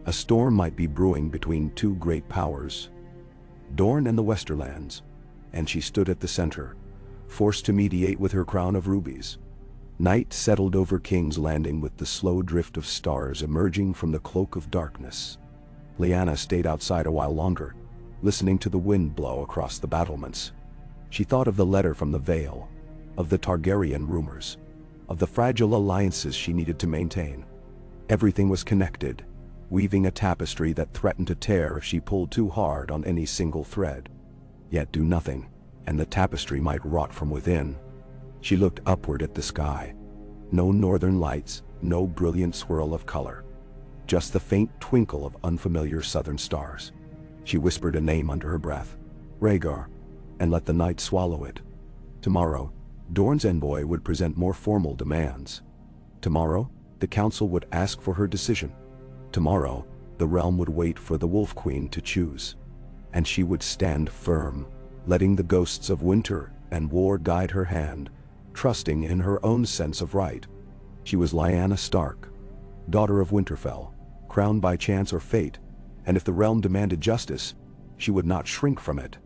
A storm might be brewing between two great powers, Dorne and the Westerlands, and she stood at the center, forced to mediate with her crown of rubies. Night settled over King's Landing with the slow drift of stars emerging from the cloak of darkness. Lyanna stayed outside a while longer, listening to the wind blow across the battlements. She thought of the letter from the Vale, of the Targaryen rumors, of the fragile alliances she needed to maintain. Everything was connected, weaving a tapestry that threatened to tear if she pulled too hard on any single thread. Yet do nothing, and the tapestry might rot from within. She looked upward at the sky. No northern lights, no brilliant swirl of color. Just the faint twinkle of unfamiliar southern stars. She whispered a name under her breath, Rhaegar, and let the night swallow it. Tomorrow, Dorne's envoy would present more formal demands. Tomorrow, the council would ask for her decision. Tomorrow, the realm would wait for the Wolf Queen to choose. And she would stand firm, letting the ghosts of winter and war guide her hand, trusting in her own sense of right. She was Lyanna Stark, daughter of Winterfell, crowned by chance or fate, and if the realm demanded justice, she would not shrink from it,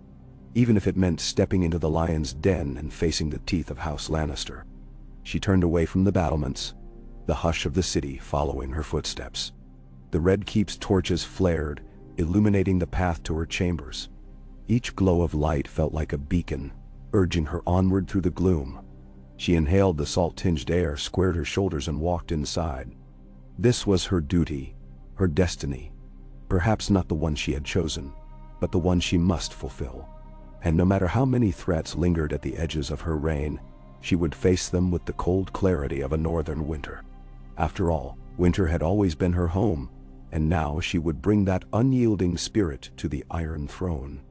even if it meant stepping into the lion's den and facing the teeth of House Lannister. She turned away from the battlements, the hush of the city following her footsteps. The Red Keep's torches flared, illuminating the path to her chambers. Each glow of light felt like a beacon, urging her onward through the gloom. She inhaled the salt-tinged air, squared her shoulders, and walked inside. This was her duty, her destiny. Perhaps not the one she had chosen, but the one she must fulfill. And no matter how many threats lingered at the edges of her reign, she would face them with the cold clarity of a northern winter. After all, winter had always been her home, and now she would bring that unyielding spirit to the Iron Throne.